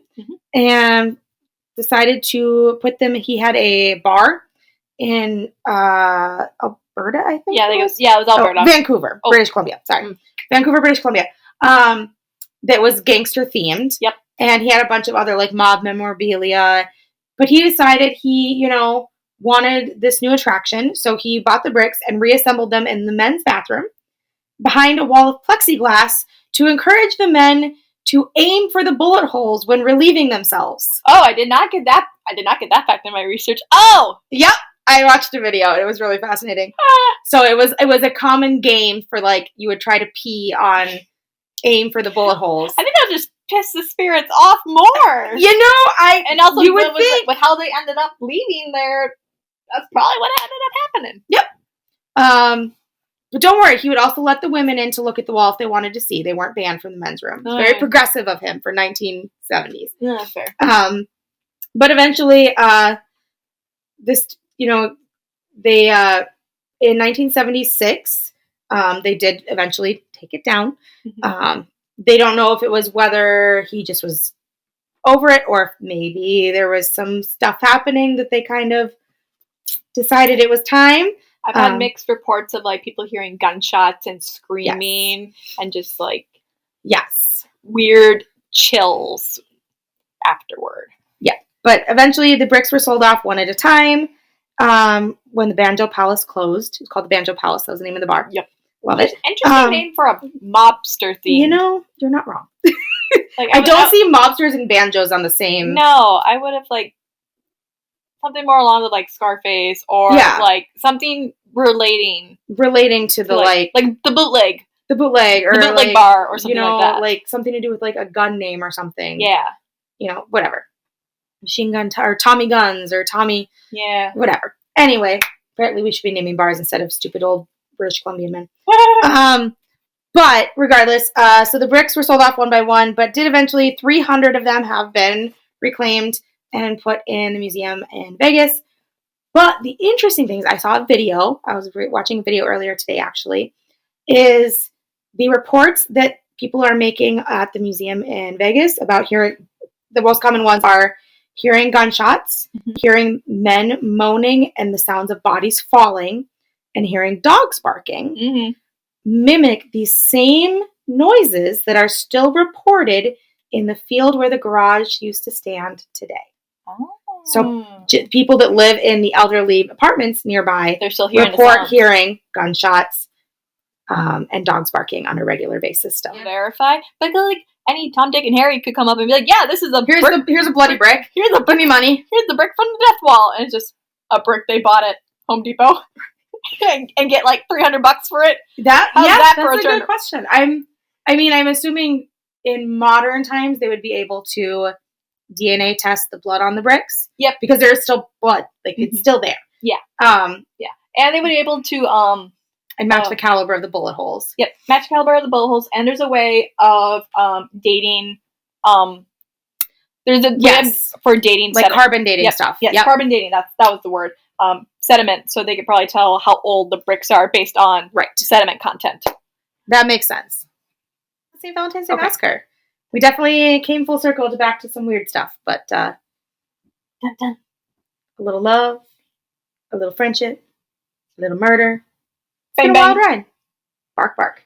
and decided to put them. He had a bar in Alberta, I think. Yeah, it was Alberta. Vancouver, British Columbia. Sorry. Vancouver, British Columbia. That was gangster themed. Yep. And he had a bunch of other mob memorabilia. But he decided he, wanted this new attraction. So he bought the bricks and reassembled them in the men's bathroom behind a wall of plexiglass to encourage the men to aim for the bullet holes when relieving themselves. Oh, I did not get that. I did not get that fact in my research. Oh, yep. I watched a video. It was really fascinating. So it was a common game for you would try to pee on aim for the bullet holes. I think that would just piss the spirits off more. And also you would think with how they ended up leaving there, that's probably what ended up happening. Yep. But don't worry, he would also let the women in to look at the wall if they wanted to see. They weren't banned from the men's room. Very progressive of him for 1970s. Yeah, fair. But eventually, they in 1976, they did eventually take it down. Mm-hmm. They don't know if it was whether he just was over it or if maybe there was some stuff happening that they kind of decided it was time. I've had mixed reports of people hearing gunshots and screaming and just weird chills afterward. Yeah, but eventually the bricks were sold off one at a time. When the Banjo Palace closed, it was called the Banjo Palace. That was the name of the bar. Yep, love it. Interesting name for a mobster theme. You're not wrong. I don't see mobsters and banjos on the same. No, I would have something more along with Scarface or something relating to the the bootleg. The bootleg or the bootleg bar or something like that. Something to do with a gun name or something. Yeah. Whatever. Machine gun or Tommy Guns or Tommy. Yeah. Whatever. Anyway, apparently we should be naming bars instead of stupid old British Columbian men. But regardless, so the bricks were sold off one by one, but did eventually 300 of them have been reclaimed and put in the museum in Vegas. But the interesting things, I saw a video, I was watching a video earlier today actually, is the reports that people are making at the museum in Vegas about hearing, the most common ones are hearing gunshots, hearing men moaning and the sounds of bodies falling, and hearing dogs barking, mimic these same noises that are still reported in the field where the garage used to stand today. Oh. So people that live in the elderly apartments nearby, they're still hearing hearing gunshots and dogs barking on a regular basis still. Verify, but any Tom, Dick, and Harry could come up and be yeah, this is here's a bloody brick. Give me money. Here's the brick from the death wall, and it's just a brick they bought at Home Depot and get $300 for it. That's a good question. I'm assuming in modern times they would be able to DNA test the blood on the bricks. Yep, because there's still blood, it's still there. Yeah. And they would be able to and match the caliber of the bullet holes. Yep, match the caliber of the bullet holes, and there's a way of dating. There's a way for dating, carbon dating stuff. Yes, carbon dating. That was the word. Sediment, so they could probably tell how old the bricks are based on sediment content. That makes sense. St. Valentine's Day Massacre. We definitely came full circle back to some weird stuff, but dun, dun. A little love, a little friendship, a little murder. Bang, it's been a wild ride. Bark, bark.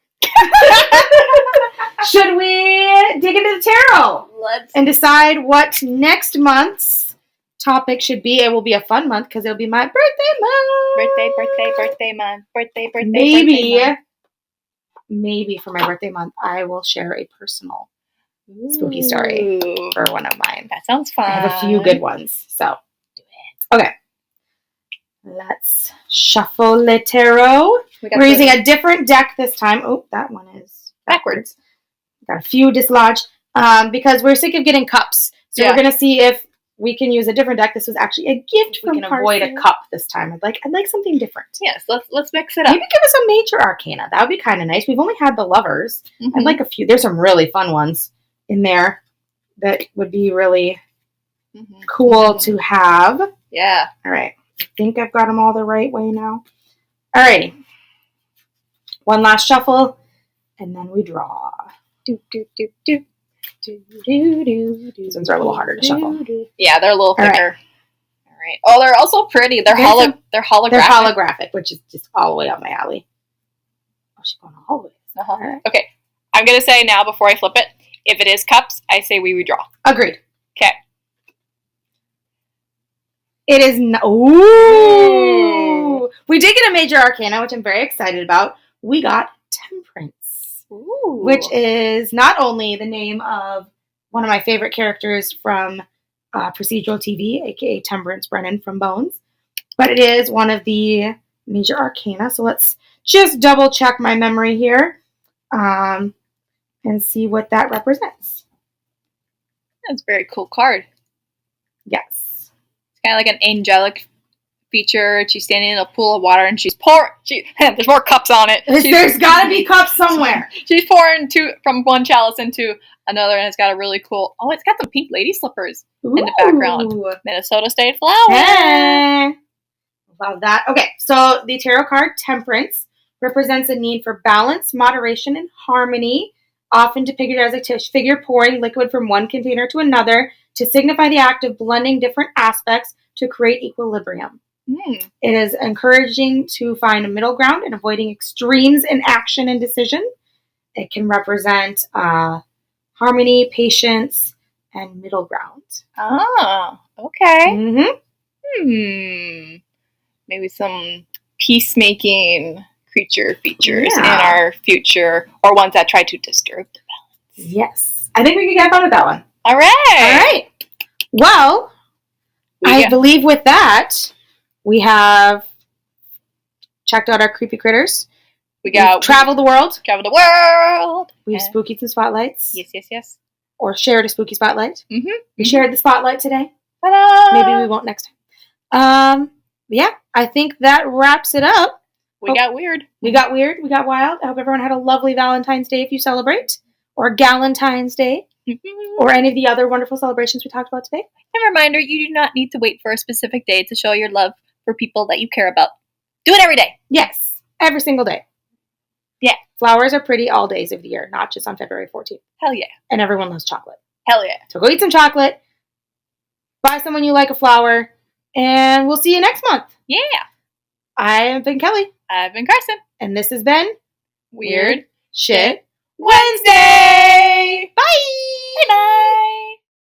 Should we dig into the tarot? And decide what next month's topic should be? It will be a fun month because it'll be my birthday month. Birthday month. Maybe for my birthday month, I will share a personal spooky story for one of mine. That sounds fun. I have a few good ones. So, do it. Okay. let's shuffle le tarot. We're using a different deck this time. Oh, that one is backwards. Got a few dislodged because we're sick of getting cups. So we're going to see if we can use a different deck. This was actually a gift from Parsley. We can avoid a cup this time. I'd like something different. Yes, let's mix it up. Maybe give us a major arcana. That would be kind of nice. We've only had the lovers. Mm-hmm. I'd like a few. There's some really fun ones in there that would be really cool to have. Yeah. All right. I think I've got them all the right way now. All righty. One last shuffle, and then we draw. Do, do, do, do. These ones are a little harder to shuffle. Yeah, they're a little thicker. All right. Oh, they're also pretty. They're holographic. They're holographic, which is just all the way up my alley. Oh, she's going all the way. Uh-huh. Right. Okay. I'm going to say now before I flip it, if it is cups, I say we redraw. Agreed. Okay. It is ooh. We did get a major arcana, which I'm very excited about. We got Temperance. Ooh. Which is not only the name of one of my favorite characters from procedural TV, aka Temperance Brennan from Bones, but it is one of the major arcana. So let's just double check my memory here and see what that represents. That's a very cool card. Yes. It's kind of like an angelic feature. She's standing in a pool of water and she's pouring. There's more cups on it. There's got to be cups somewhere. She's pouring from one chalice into another, and it's got a really cool. Oh, it's got some pink lady slippers in the background. Minnesota State flower. Hey. Love that. Okay, so the tarot card Temperance represents a need for balance, moderation, and harmony, often depicted as a figure pouring liquid from one container to another to signify the act of blending different aspects to create equilibrium. It is encouraging to find a middle ground and avoiding extremes in action and decision. It can represent harmony, patience, and middle ground. Ah, okay. Mm-hmm. Maybe some peacemaking creature features in our future, or ones that try to disturb the balance. Yes. I think we can get fun with that one. All right. Well, I believe with that, we have checked out our creepy critters. We've traveled the world. We've spookied some spotlights. Yes. Or shared a spooky spotlight. Mm-hmm. We shared the spotlight today. Ta-da! Maybe we won't next time. Yeah, I think that wraps it up. We got weird. We got wild. I hope everyone had a lovely Valentine's Day if you celebrate. Or Galentine's Day. Or any of the other wonderful celebrations we talked about today. And a reminder, you do not need to wait for a specific day to show your love for people that you care about. Do it every day. Yes, every single day. Yeah. Flowers are pretty all days of the year, not just on February 14th. Hell yeah. And everyone loves chocolate. Hell yeah. So go eat some chocolate, buy someone you like a flower, and we'll see you next month. Yeah. I've been Kelly. I've been Carson. And this has been Weird Shit Wednesday. Bye. Bye-bye.